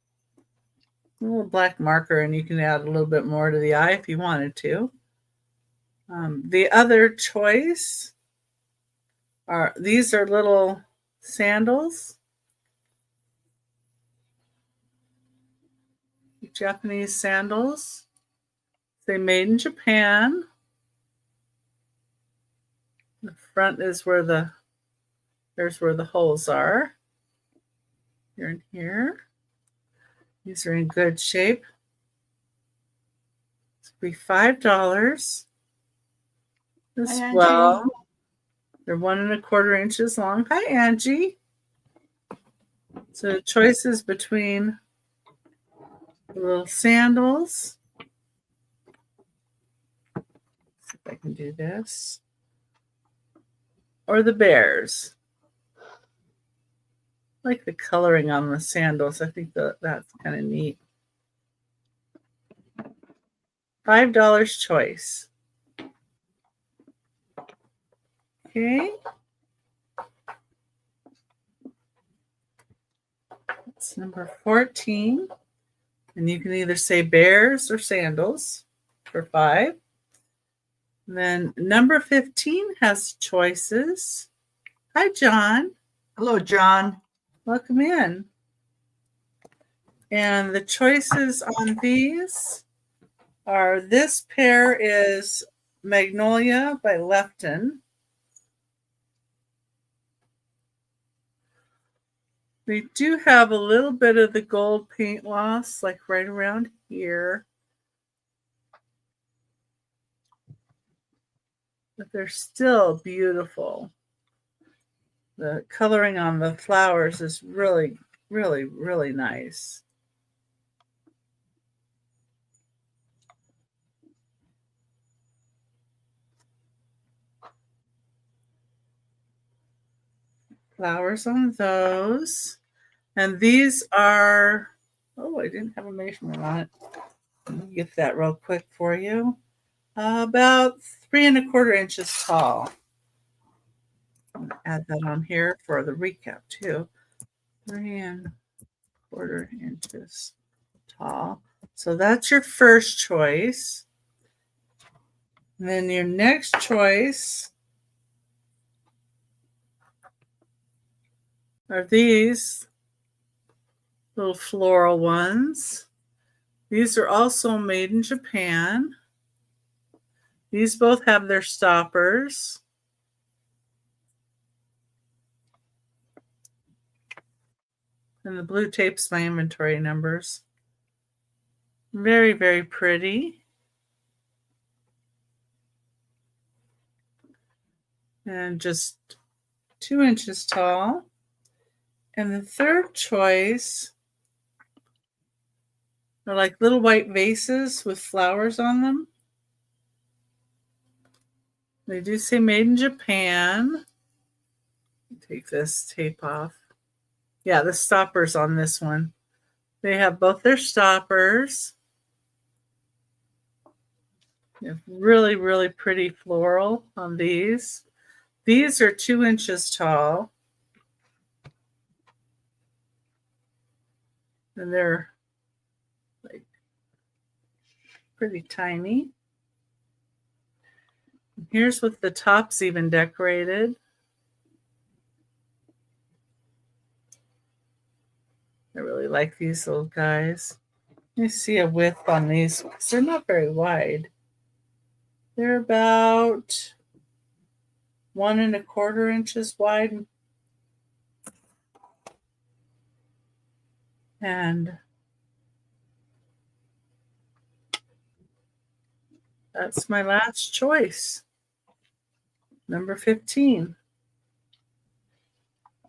A little black marker, and you can add a little bit more to the eye if you wanted to. The other choice these are little sandals. Japanese sandals. They made in Japan. The front is there's where the holes are. Here and here. These are in good shape. This will be $5 as Hi, well. They're 1 1/4 inches long. Hi, Angie. So the choices between the little sandals. Let's see if I can do this. Or the bears. I like the coloring on the sandals. I think that's kind of neat. $5 choice. Okay. That's number 14. And you can either say bears or sandals for $5. And then number 15 has choices. Hi, John. Hello, John. Welcome in. And the choices on these are, this pair is Magnolia by Lefton. They do have a little bit of the gold paint loss, like right around here. But they're still beautiful. The coloring on the flowers is really, really, really nice. Flowers on those. And these are, I didn't have a measurement on it. Let me get that real quick for you. About 3 1/4 inches tall. I'm going to add that on here for the recap too. 3 1/4 inches tall. So that's your first choice. And then your next choice are these little floral ones. These are also made in Japan. These both have their stoppers. And the blue tape's my inventory numbers. Very, very pretty. And just 2 inches tall. And the third choice are like little white vases with flowers on them. They do say made in Japan. Take this tape off. Yeah, the stoppers on this one. They have both their stoppers. You have really, really pretty floral on these. These are 2 inches tall. And they're like pretty tiny. Here's with the tops even decorated. I really like these little guys. Let me see a width on these because they're not very wide. They're about 1 1/4 inches wide. And That's my last choice. Number 15.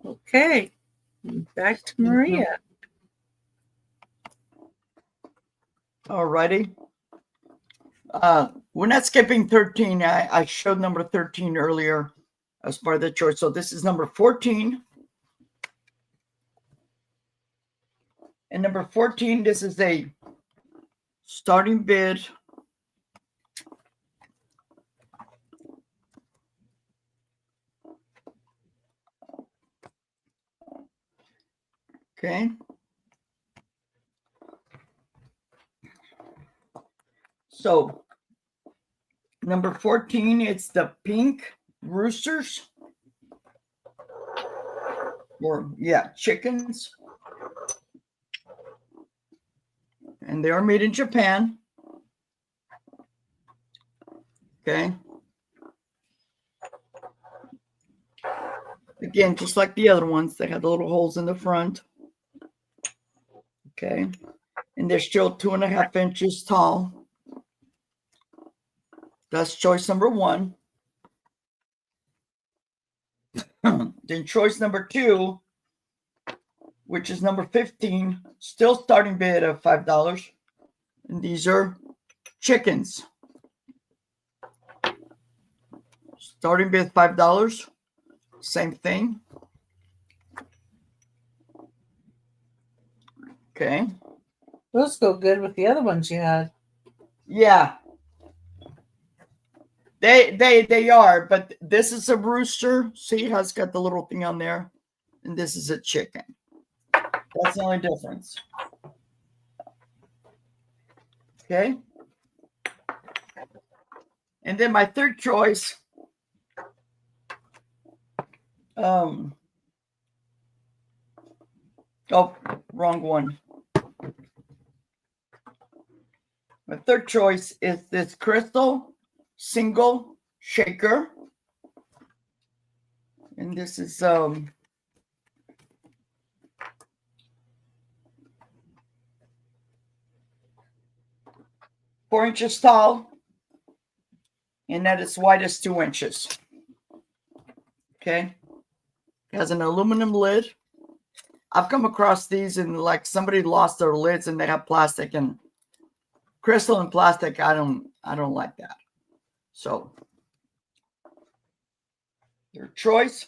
Okay. Back to Maria. Alrighty. We're not skipping 13. I showed number 13 earlier as part of the choice. So this is number 14. And number 14, this is a starting bid. Okay. So number 14, it's the pink roosters. Or, yeah, chickens. And they are made in Japan. Okay. Again, just like the other ones, they have the little holes in the front. Okay. And they're still 2.5 inches tall. That's choice number 1. Then choice number 2, which is number 15, still starting bid of $5. And these are chickens. Starting bid $5. Same thing. Okay. Those go good with the other ones you had. Yeah. They are, but this is a rooster. See, it has got the little thing on there. And this is a chicken. That's the only difference. Okay. And then my third choice. Oh, wrong one. My third choice is this crystal single shaker. And this is 4 inches tall, and at its widest 2 inches. Okay. It has an aluminum lid. I've come across these and like somebody lost their lids and they have plastic, and crystal and plastic, I don't like that. So your choice,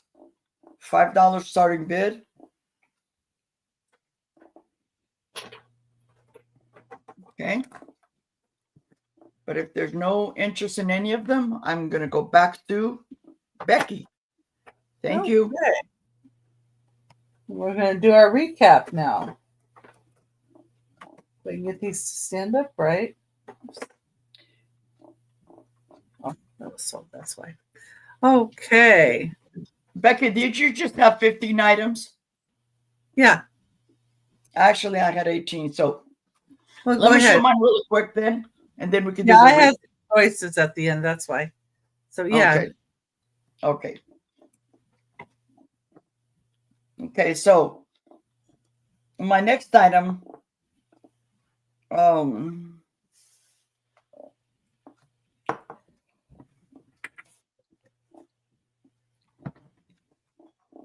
$5 starting bid. Okay. But if there's no interest in any of them, I'm going to go back to Becky. Thank you. We're going to do our recap now. We can get these to stand up, right? Oh, that was sold. That's why. Okay. Becky, did you just have 15 items? Yeah. Actually, I had 18. So Well, let go me ahead. show mine really quick then, and then we can do Yeah, the I had choices at the end. That's why. So, yeah. Okay. Okay, so my next item,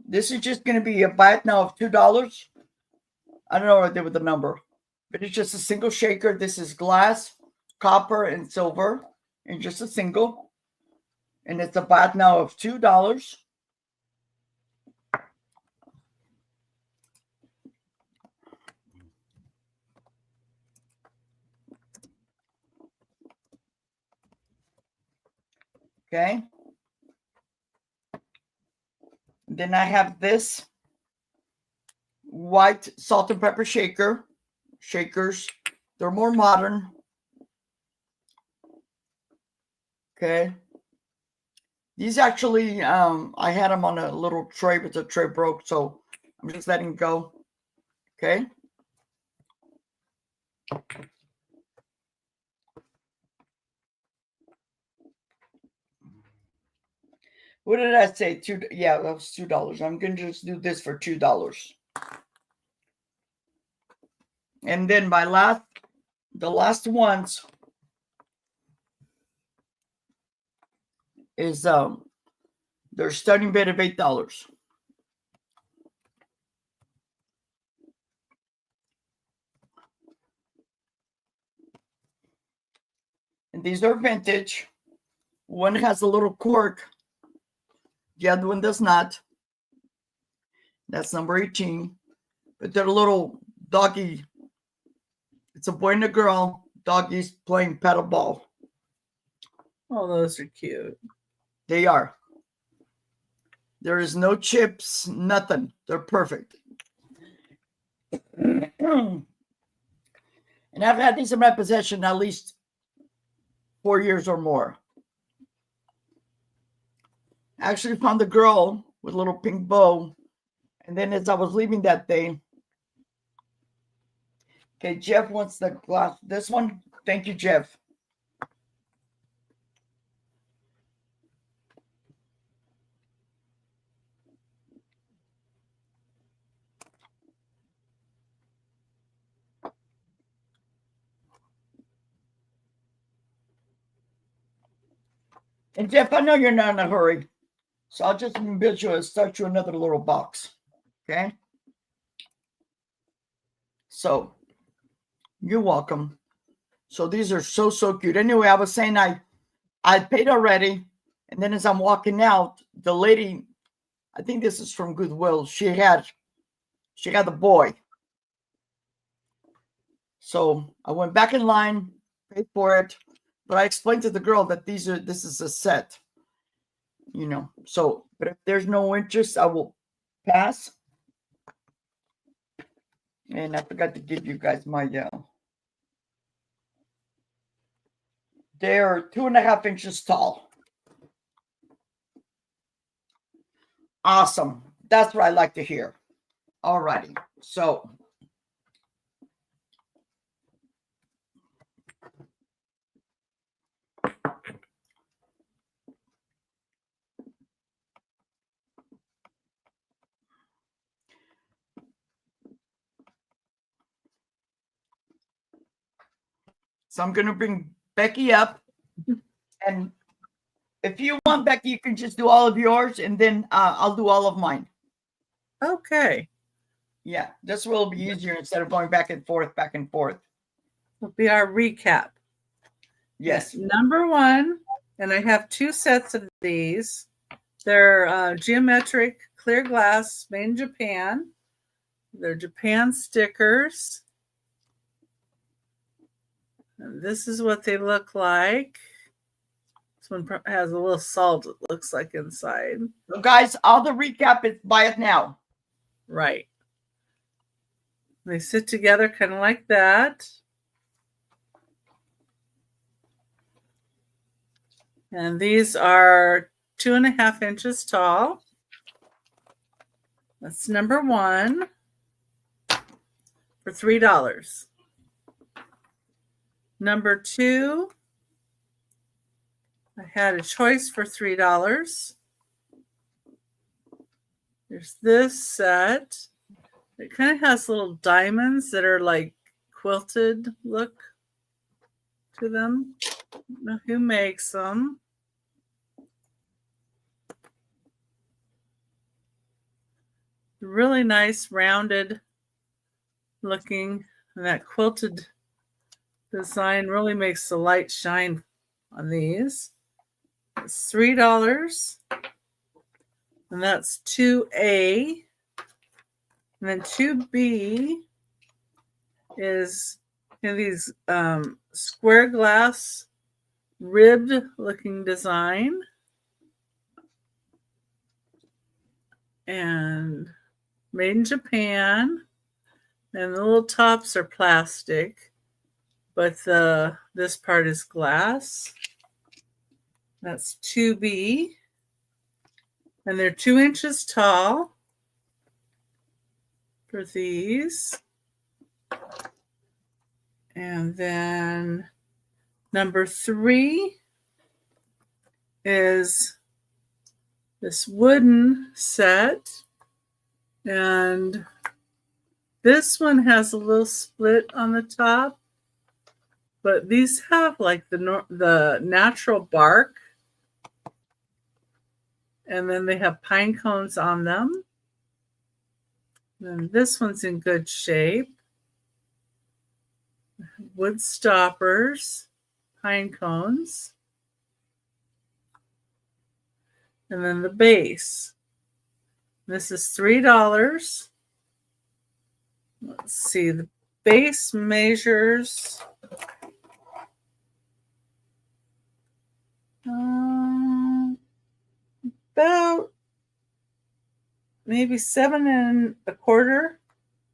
this is just going to be a buy it now of $2. I don't know what I did with the number, but it's just a single shaker. This is glass, copper, and silver, and just a single. And it's a buy it now of $2. Okay. Then I have this white salt and pepper shakers. They're more modern. Okay. These actually, I had them on a little tray, but the tray broke, so I'm just letting it go. Okay. What did I say? Yeah, that was $2. I'm going to just do this for $2. And then the last ones is their starting bid of $8. And these are vintage. One has a little cork. The other one does not. That's number 18. But they're a little doggy. It's a boy and a girl. Doggies playing paddle ball. Oh, those are cute. They are. There is no chips, nothing. They're perfect. And I've had these in my possession at least 4 years or more. I actually found the girl with a little pink bow. And then as I was leaving that day, okay, Jeff wants the glass. This one? Thank you, Jeff. And Jeff, I know you're not in a hurry. So I'll just build you start you another little box. Okay? So you're welcome. So these are so cute. Anyway, I was saying I paid already. And then as I'm walking out, the lady, I think this is from Goodwill, she had the boy. So I went back in line, paid for it. But I explained to the girl that this is a set. You know, so, but if there's no interest, I will pass. And I forgot to give you guys my, they're 2.5 inches tall. Awesome. That's what I like to hear. Alrighty. So, I'm going to bring Becky up. And if you want, Becky, you can just do all of yours, and then I'll do all of mine. Okay. Yeah, this will be easier instead of going back and forth, back and forth. Will be our recap. Yes. Number 1, and I have 2 sets of these. They're geometric clear glass made in Japan. They're Japan stickers. And this is what they look like. This one has a little salt, it looks like, inside. So guys, all the recap is buy it now. Right. They sit together kind of like that. And these are 2.5 inches tall. That's number 1 for $3. Number 2, I had a choice for $3. There's this set. It kind of has little diamonds that are like quilted look to them. I don't know who makes them. Really nice rounded looking, and that quilted design really makes the light shine on these. It's $3, and that's 2A. And then 2B is in these square glass ribbed looking design. And made in Japan. And the little tops are plastic, but this part is glass. That's 2B. And they're 2 inches tall for these. And then number 3 is this wooden set. And this one has a little split on the top. But these have like the natural bark And then they have pine cones on them. And this one's in good shape. Wood stoppers, pine cones. And then the base. This is $3. Let's see, the base measures about maybe 7¼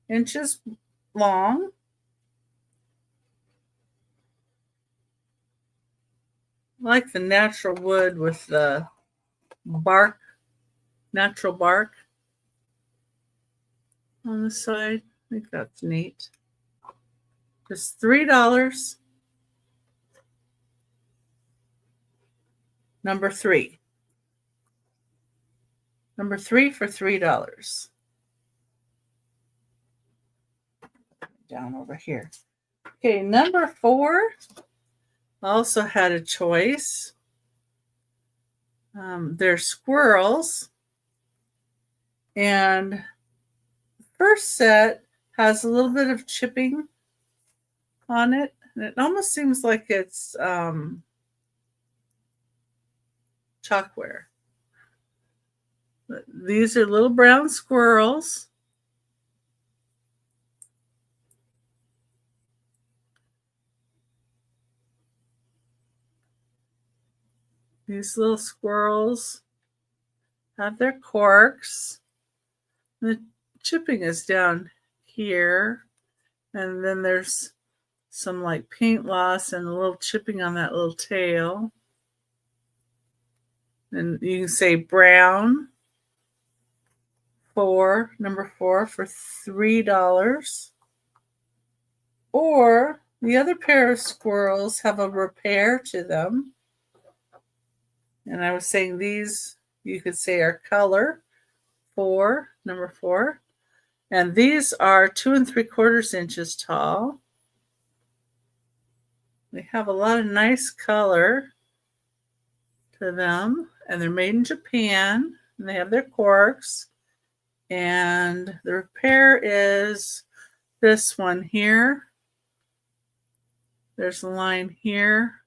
inches long. I like the natural wood with the bark, natural bark on the side. I think that's neat. Just $3. Number 3. Number 3 for $3. Down over here. Okay, number 4 also had a choice. They're squirrels. And the first set has a little bit of chipping on it. And it almost seems like it's chalkware. But these are little brown squirrels. These little squirrels have their corks. The chipping is down here. And then there's some like paint loss and a little chipping on that little tail. And you can say brown number 4 for $3. Or the other pair of squirrels have a repair to them. And I was saying these, you could say, are color number 4. And these are 2 3/4 inches tall. They have a lot of nice color to them. And they're made in Japan. And they have their corks. And the repair is this one here. There's a line here.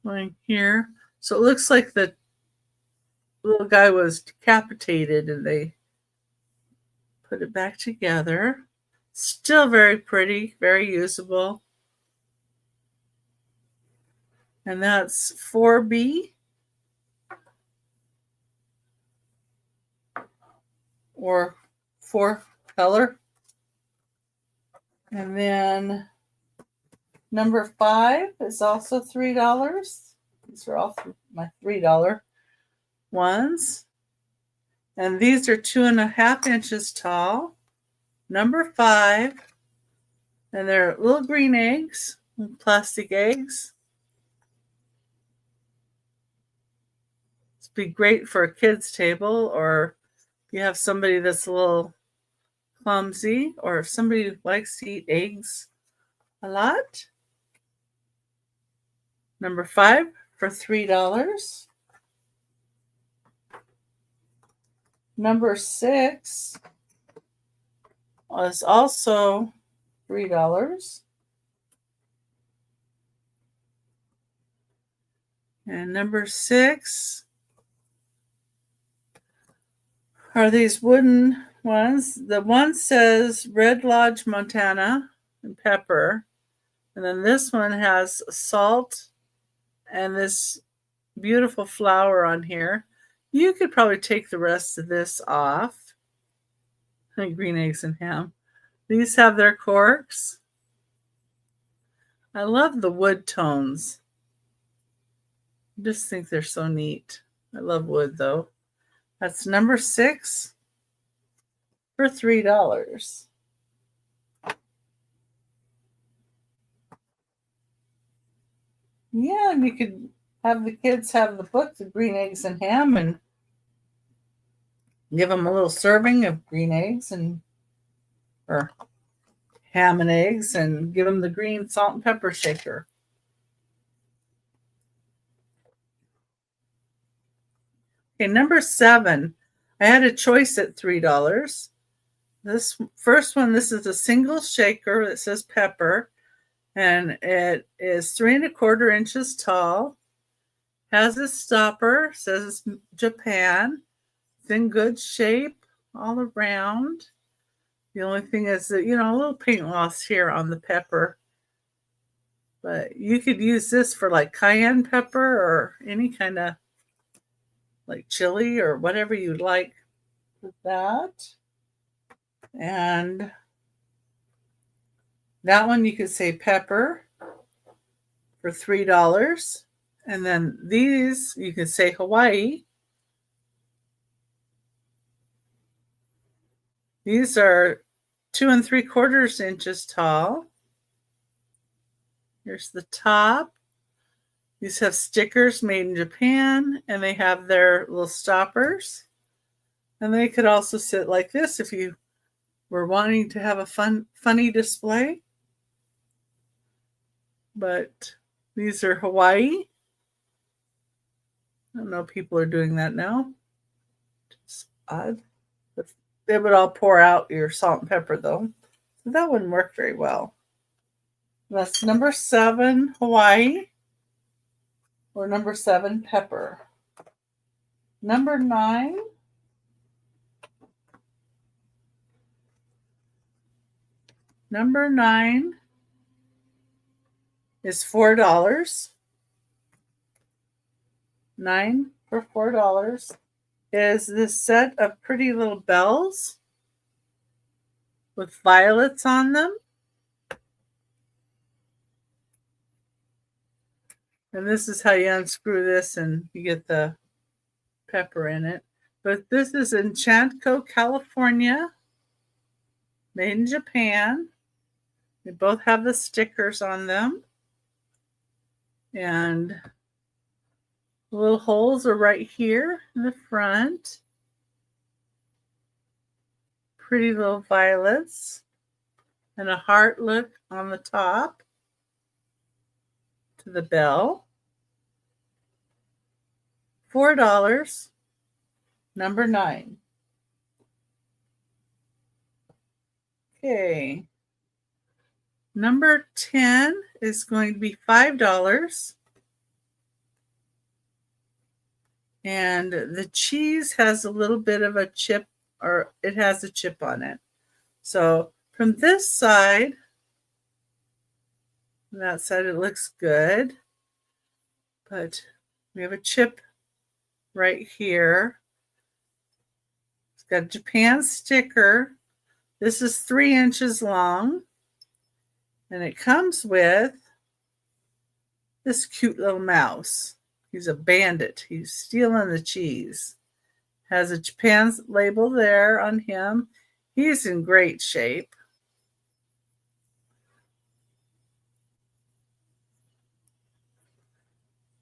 Line here. So it looks like the little guy was decapitated and they put it back together. Still very pretty, very usable. And that's 4B or 4 color. And then number 5 is also $3. These are all my $3 ones. And these are 2½ inches tall. Number 5. And they're little green eggs, plastic eggs. This would be great for a kid's table, or if you have somebody that's a little clumsy, or if somebody likes to eat eggs a lot. Number 5 for $3. Number 6 is also $3. And number 6 are these wooden ones. The one says Red Lodge, Montana, and pepper. And then this one has salt and this beautiful flower on here. You could probably take the rest of this off. Green eggs and ham. These have their corks. I love the wood tones. I just think they're so neat. I love wood though. That's number 6 for $3. Yeah, and you could have the kids have the book, The Green Eggs and Ham, and give them a little serving of green eggs or ham and eggs, and give them the green salt and pepper shaker. Okay, number 7. I had a choice at $3. This first one, this is a single shaker that says pepper, and it is 3¼ inches tall. Has a stopper, says it's Japan. It's in good shape all around. The only thing is that, a little paint loss here on the pepper. But you could use this for like cayenne pepper or any kind of like chili or whatever you'd like with that. And that one you could say pepper for $3. And then these you could say Hawaii. These are 2¾ inches tall. Here's the top. These have stickers made in Japan, and they have their little stoppers. And they could also sit like this if you were wanting to have a funny display. But these are Hawaii. I don't know if people are doing that now. It's odd. But it would all pour out your salt and pepper, though. So that wouldn't work very well. That's number 7, Hawaii. Or number 7, pepper. Number 9. Number 9 is $4. 9 for $4 is this set of pretty little bells with violets on them. And this is how you unscrew this and you get the pepper in it. But this is in Chantco, California, made in Japan. They both have the stickers on them. And the little holes are right here in the front. Pretty little violets. And a heart look on the top to the bell. $4. Number 9. Okay. Number 10 is going to be $5. And the cheese has a little bit of a chip, or it has a chip on it. So from this side, that side it looks good. But we have a chip right here. It's got a Japan sticker. This is 3 inches long. And it comes with this cute little mouse. He's a bandit. He's stealing the cheese. Has a Japan label there on him. He's in great shape.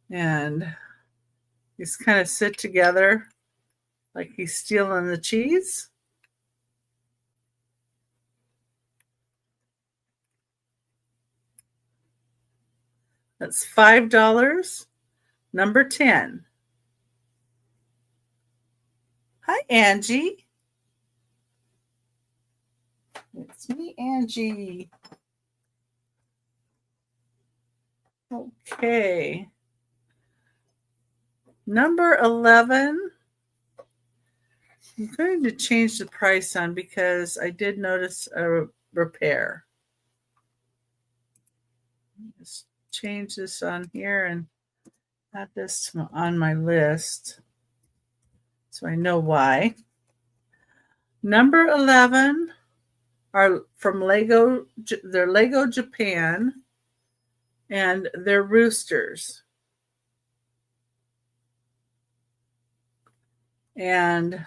And he's kind of sit together like he's stealing the cheese. That's $5. Number 10. Hi, Angie. It's me, Angie. Okay. Number 11. I'm going to change the price on because I did notice a repair. Just change this on here and add this on my list so I know why. Number 11 are from Lego. They're Lego Japan, and they're roosters. And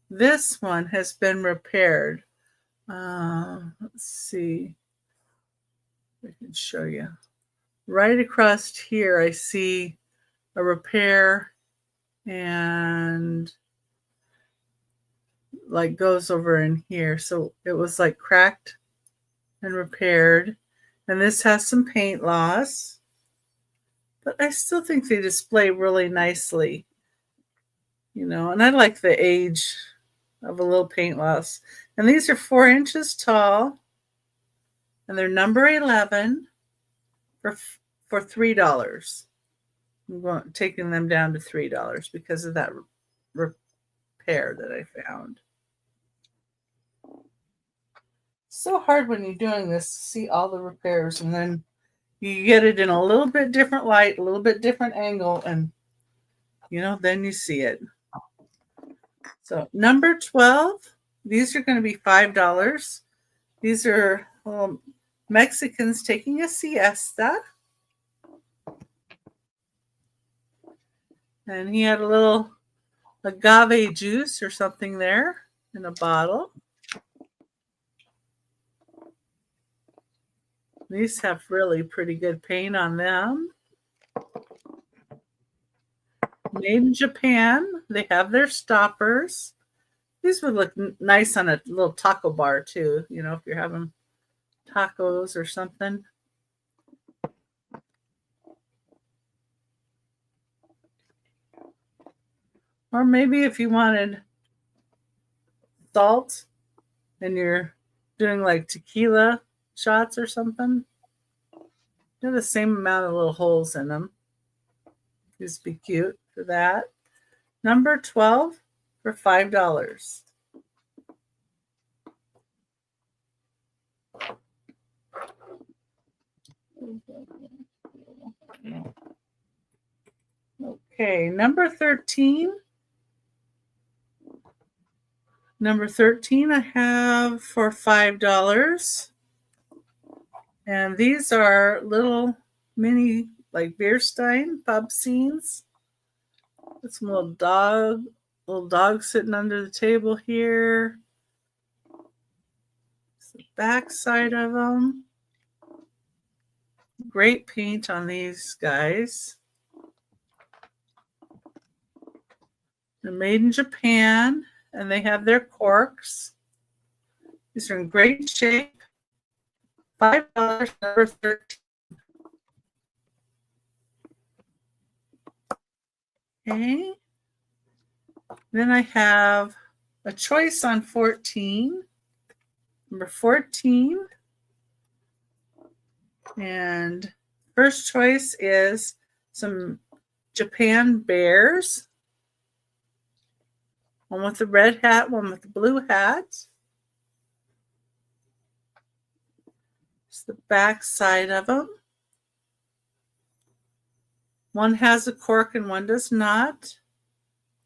this one has been repaired. Let's see. I can show you. Right across here, I see a repair and like goes over in here. So it was like cracked and repaired. And this has some paint loss. but I still think they display really nicely, and I like the age of a little paint loss. And these are 4 inches tall, and they're number 11 for $3. I'm taking them down to $3 because of that repair that I found. So hard when you're doing this to see all the repairs, and then you get it in a little bit different light, a little bit different angle, and then you see it. So number 12, these are going to be $5. These are Mexicans taking a siesta. And he had a little agave juice or something there in a bottle. These have really pretty good paint on them. Made in Japan. They have their stoppers. These would look nice on a little taco bar too, if you're having tacos or something. Or maybe if you wanted salt and you're doing like tequila shots or something, they have the same amount of little holes in them. These would be cute for that. Number 12 for $5. Okay, number 13. Number 13 I have for $5. And these are little mini, like beer stein pub scenes. With some little dog sitting under the table here. It's the back side of them. Great paint on these guys. They're made in Japan, and they have their corks. These are in great shape. $5, number 13. Okay. Then I have a choice on 14. Number 14. And first choice is some Japan bears. One with the red hat, one with the blue hat. It's the back side of them. One has a cork and one does not.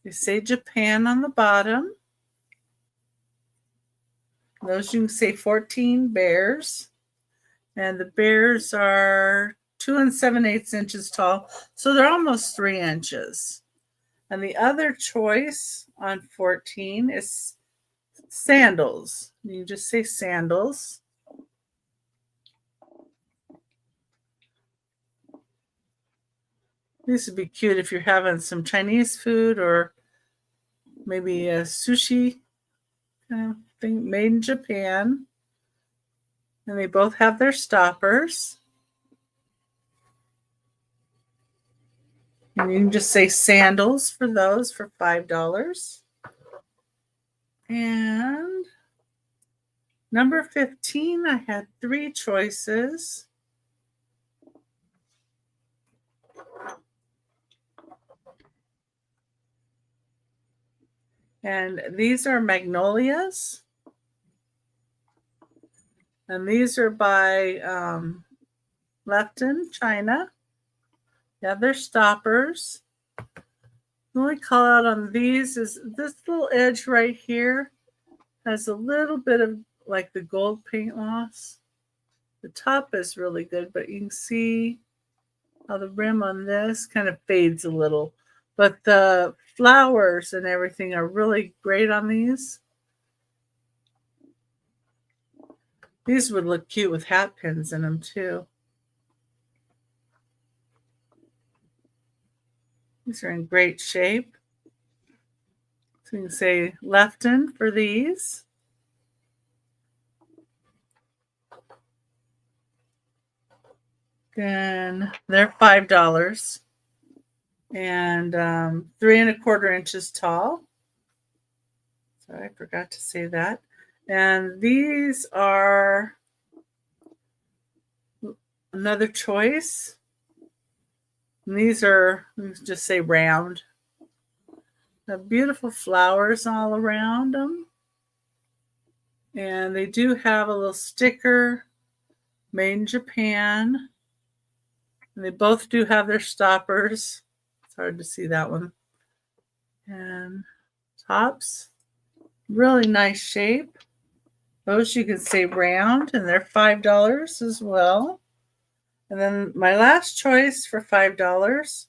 They say Japan on the bottom. Those you can say 14 bears. And the bears are 2 7/8 inches tall. So they're almost 3 inches. And the other choice on 14 is sandals. You just say sandals. These would be cute if you're having some Chinese food or maybe a sushi kind of thing made in Japan. And they both have their stoppers. And you can just say sandals for those for $5. And number 15, I had 3 choices. And these are magnolias. And these are by Lefton, China. They have their stoppers. The only call out on these is this little edge right here has a little bit of like the gold paint loss. The top is really good, but you can see how the rim on this kind of fades a little. But the flowers and everything are really great on these. These would look cute with hat pins in them too. These are in great shape. So you can say Lefton for these. Then they're $5. And 3¼ inches tall. Sorry, I forgot to say that. And these are another choice. And these are, let's just say round. Have beautiful flowers all around them. And they do have a little sticker, made in Japan. And they both do have their stoppers. It's hard to see that one. And tops, really nice shape. Those you can say round, and they're $5 as well. And then my last choice for $5,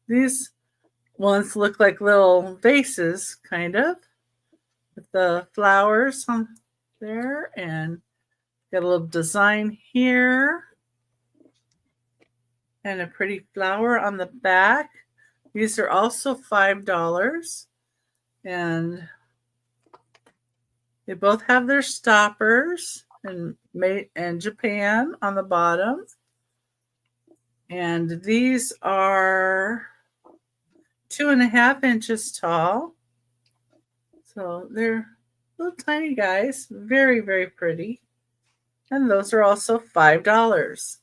these ones look like little vases, kind of, with the flowers on there, and got a little design here, and a pretty flower on the back. These are also $5, and they both have their stoppers and made in Japan on the bottom. And these are 2½ inches tall. So they're little tiny guys, very, very pretty. And those are also $5.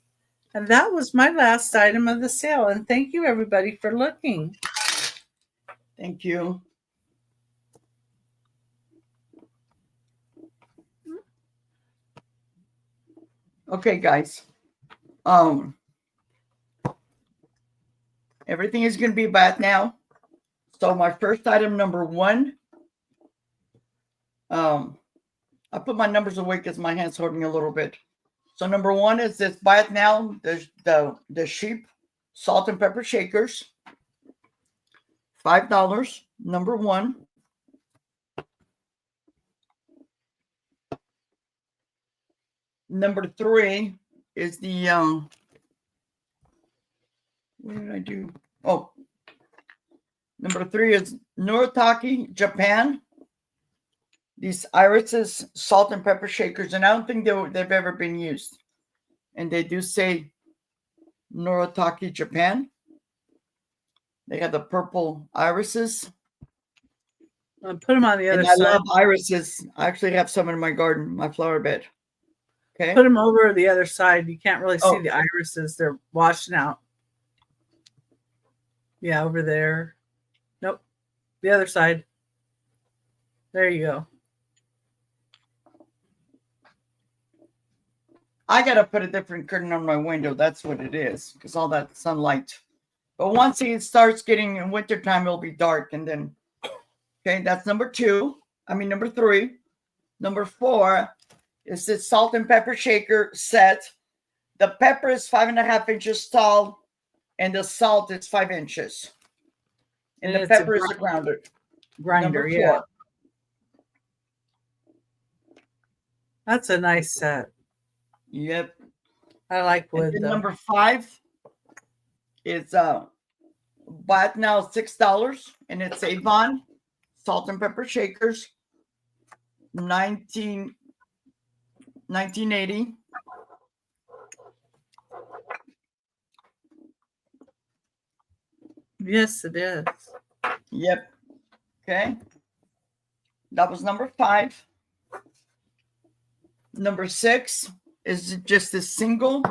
And that was my last item of the sale. And thank you, everybody, for looking. Thank you. Okay, guys. Everything is going to be back now. So my first item, number 1. I put my numbers away because my hand's hurting a little bit. So number 1 is this buy it now, the sheep salt and pepper shakers. $5. Number 1. Number 3 is the what did I do? Oh, number 3 is Noritake, Japan. These irises, salt and pepper shakers, and I don't think they've ever been used. And they do say Noritake, Japan. They have the purple irises. I'll put them on the other and side. I love irises. I actually have some in my garden, my flower bed. Okay. Put them over the other side. You can't really see Oh. the irises. They're washing out. Yeah, over there. Nope. The other side. There you go. I got to put a different curtain on my window. That's what it is, because all that sunlight. But once it starts getting in wintertime, it'll be dark. And then, okay, that's number 3. Number 4 is this salt and pepper shaker set. The pepper is 5½ inches tall, and the salt is 5 inches. And the pepper is a grinder. Grinder, yeah. That's a nice set. Yep. I like wood, though. Number 5 is buy it now $6, and it's Avon salt and pepper shakers, 1980. Yes, it is. Yep. Okay. That was number 5. Number 6 is just a single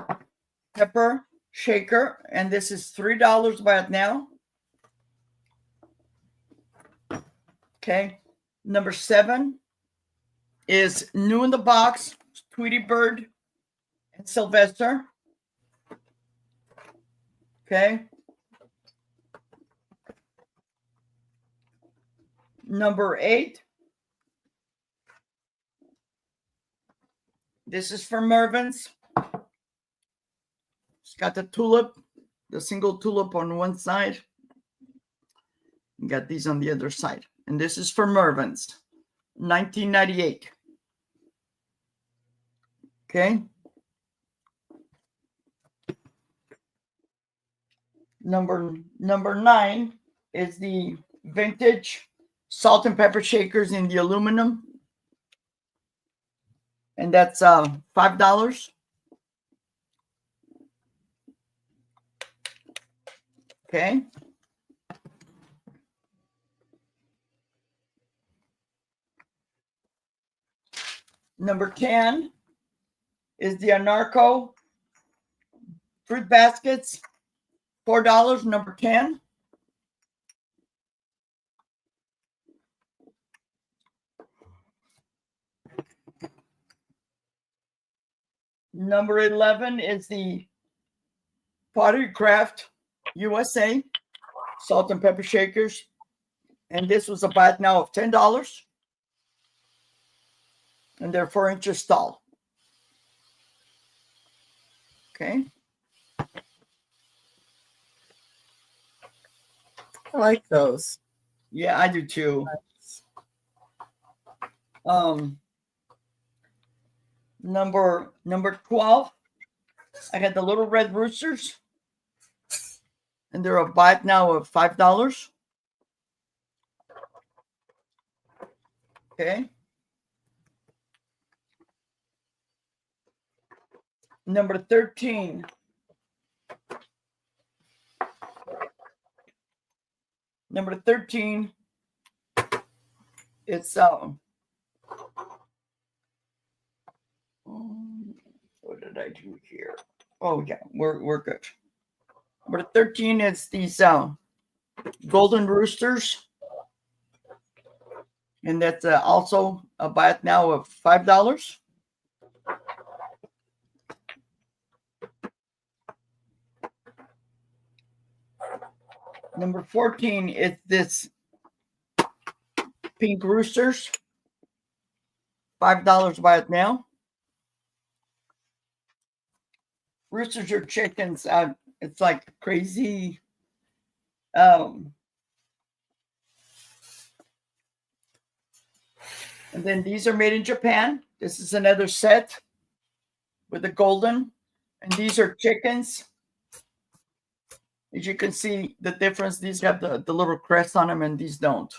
pepper shaker, and this is $3 buy it now. Okay. Number 7 is new in the box, Tweety Bird and Sylvester. Okay. Number 8. This is for Mervin's. It's got the tulip, the single tulip on one side. You got these on the other side. And this is for Mervin's, 1998. Okay. Number 9 is the vintage salt and pepper shakers in the aluminum. And that's $5. Okay. Number 10 is the Anarco fruit baskets, $4, number 10. Number 11 is the Pottery Craft USA salt and pepper shakers. And this was a buy it now of $10. And they're 4 inches tall. Okay. I like those. Yeah, I do too. Number 12, I got the little red roosters. And they're a buy it now of $5. Okay. Number 13. Number 13. It's what did I do here? Oh yeah, we're good. Number 13 is these golden roosters. And that's also a buy it now of $5. Number 14 is this pink roosters. $5 buy it now. Roosters are chickens. It's like crazy. And then these are made in Japan. This is another set with the golden. And these are chickens. As you can see the difference, these have the little crest on them and these don't.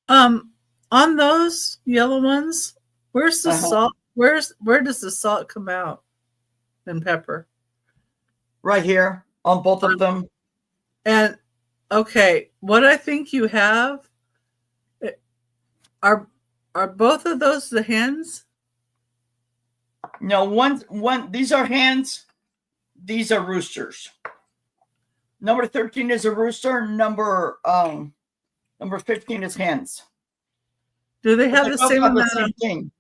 On those yellow ones, where's the salt? Where does the salt come out? And pepper. Right here on both of them. And okay, what I think you have are both of those the hens? No, one these are hens, these are roosters. Number 13 is a rooster, number 15 is hens. Do they have the same amount of thing?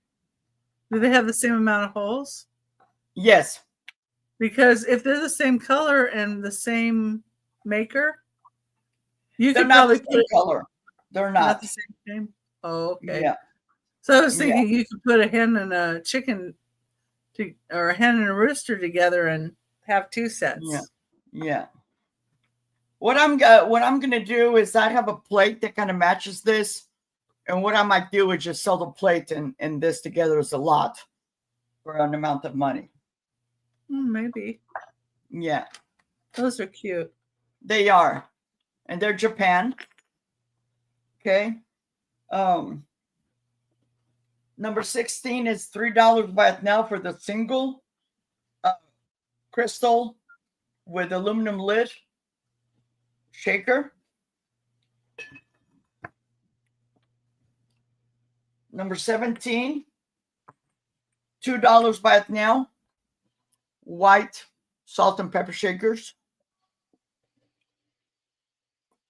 Do they have the same amount of holes? Yes. Because if they're the same color and the same maker, you they're could not probably the same color. They're not the same. Oh, okay. Yeah. So I was thinking you could put a hen and a chicken or a hen and a rooster together and have 2 sets. Yeah. Yeah. What I'm gonna do is I have a plate that kind of matches this. And what I might do is just sell the plate and this together as a lot for an amount of money. Maybe. Yeah. Those are cute. They are. And they're Japan. Okay. Number 16 is $3 buy it now for the single crystal with aluminum lid shaker. Number 17, $2 buy it now. White salt and pepper shakers.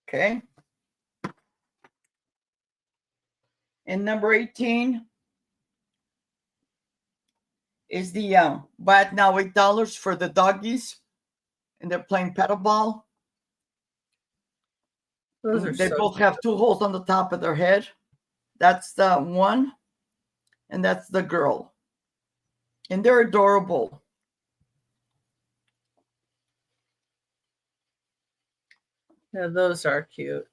Okay. And number 18 is the buy it now $8 for the doggies. And they're playing paddle ball. They both have 2 holes on the top of their head. That's the one. And that's the girl. And they're adorable. Yeah, those are cute.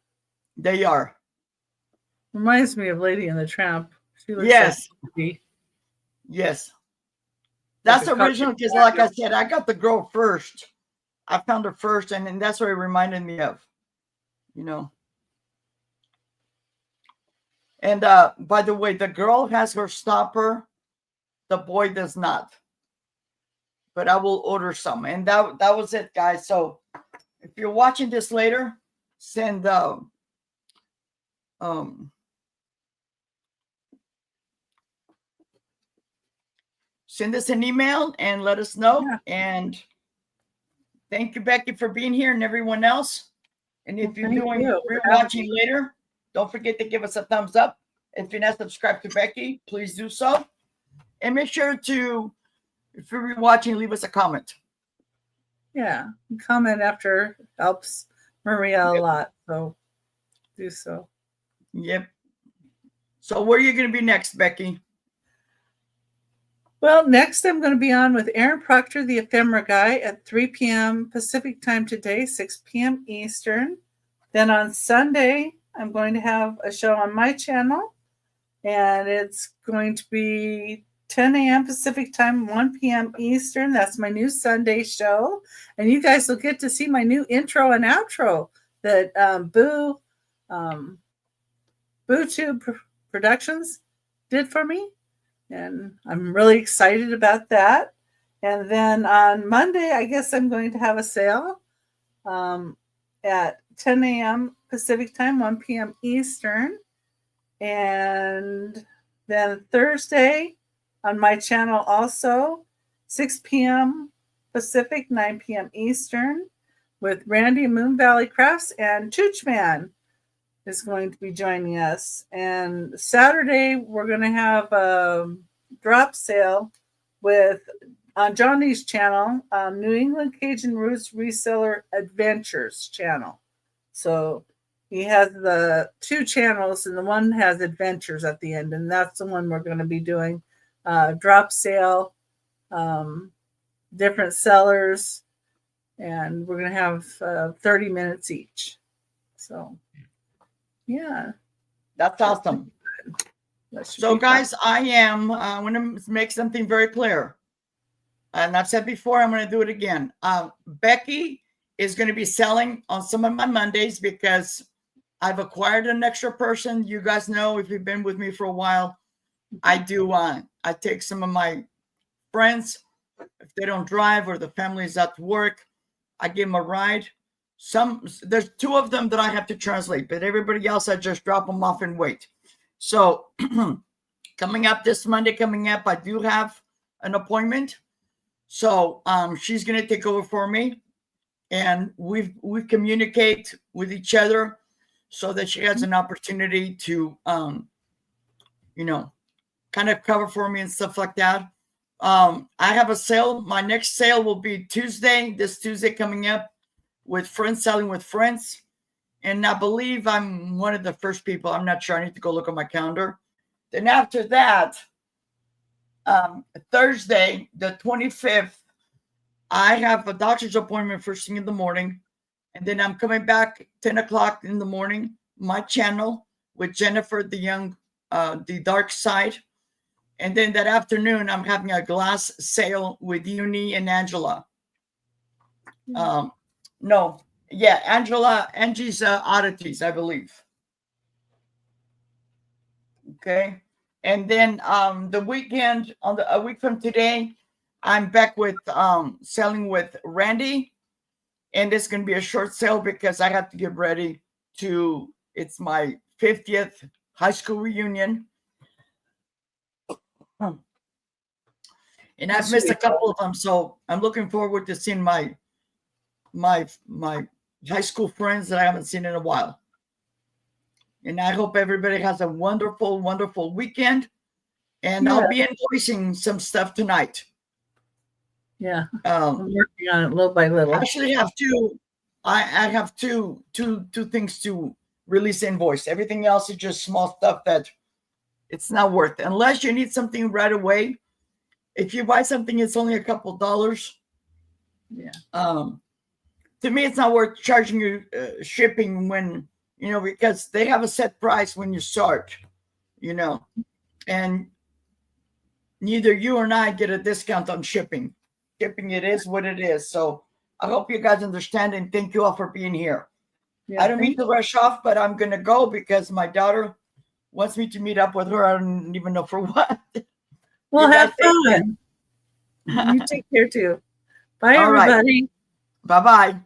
They are. Reminds me of Lady and the Tramp. She looks yes. Like yes. That's like original because, like I said, I got the girl first. I found her first, and that's what it reminded me of. You know. And by the way, the girl has her stopper. The boy does not. But I will order some. And that was it, guys. So if you're watching this later, send send us an email and let us know. Yeah. And thank you, Becky, for being here, and everyone else. And if you're watching later, don't forget to give us a thumbs up. If you're not subscribed to Becky, please do so. And make sure to, if you're watching, leave us a comment. Yeah, comment after helps Maria a lot. So do so. Yep. So where are you going to be next, Becky? Well, next I'm going to be on with Aaron Proctor, the Ephemera Guy, at 3 p.m. Pacific time today, 6 p.m. Eastern. Then on Sunday, I'm going to have a show on my channel, and it's going to be 10 a.m. Pacific time, 1 p.m. Eastern. That's my new Sunday show. And you guys will get to see my new intro and outro that BooTube Productions did for me. And I'm really excited about that. And then on Monday, I guess I'm going to have a sale at 10 a.m. Pacific time, 1 p.m. Eastern. And then Thursday on my channel also, 6 p.m. Pacific, 9 p.m. Eastern, with Randy Moon Valley Crafts, and Choochman is going to be joining us. And Saturday, we're going to have a drop sale on Johnny's channel, New England Cajun Roots Reseller Adventures channel. So he has the two channels, and the one has adventures at the end, and that's the one we're going to be doing. Drop sale, different sellers, and we're going to have 30 minutes each. So, yeah. That's awesome. So, guys, I want to make something very clear. And I've said before, I'm going to do it again. Becky is going to be selling on some of my Mondays because I've acquired an extra person. You guys know, if you've been with me for a while, I take some of my friends, if they don't drive or the family's at work, I give them a ride. There's two of them that I have to translate, but everybody else, I just drop them off and wait. So coming up this Monday, I do have an appointment. So she's going to take over for me, and we communicate with each other so that she has an opportunity to, kind of cover for me and stuff like that. I have a sale. My next sale will be this Tuesday coming up, with Friends Selling with Friends. And I believe I'm one of the first people. I'm not sure. I need to go look at my calendar. Then after that, Thursday, the 25th, I have a doctor's appointment first thing in the morning. And then I'm coming back 10 o'clock in the morning, my channel with Jennifer, the Dark Side. And then that afternoon, I'm having a glass sale with Uni and Angela. Angie's Oddities, I believe. Okay. And then the weekend, a week from today, I'm back with selling with Randy. And it's going to be a short sale because I have to get ready it's my 50th high school reunion. And I've missed a couple of them. So I'm looking forward to seeing my high school friends that I haven't seen in a while. And I hope everybody has a wonderful, wonderful weekend. And I'll be invoicing some stuff tonight. Yeah. I'm working on it little by little. I actually have I have two things to release invoice. Everything else is just small stuff that it's not worth it. Unless you need something right away. If you buy something, it's only a couple dollars. Yeah. To me, it's not worth charging you shipping when, because they have a set price when you start, and neither you or I get a discount on shipping. Shipping, it is what it is. So I hope you guys understand, and thank you all for being here. Yeah, I don't mean to rush off, but I'm going to go because my daughter wants me to meet up with her. I don't even know for what. Well, have fun. You take care too. Bye, everybody. Right. Bye-bye.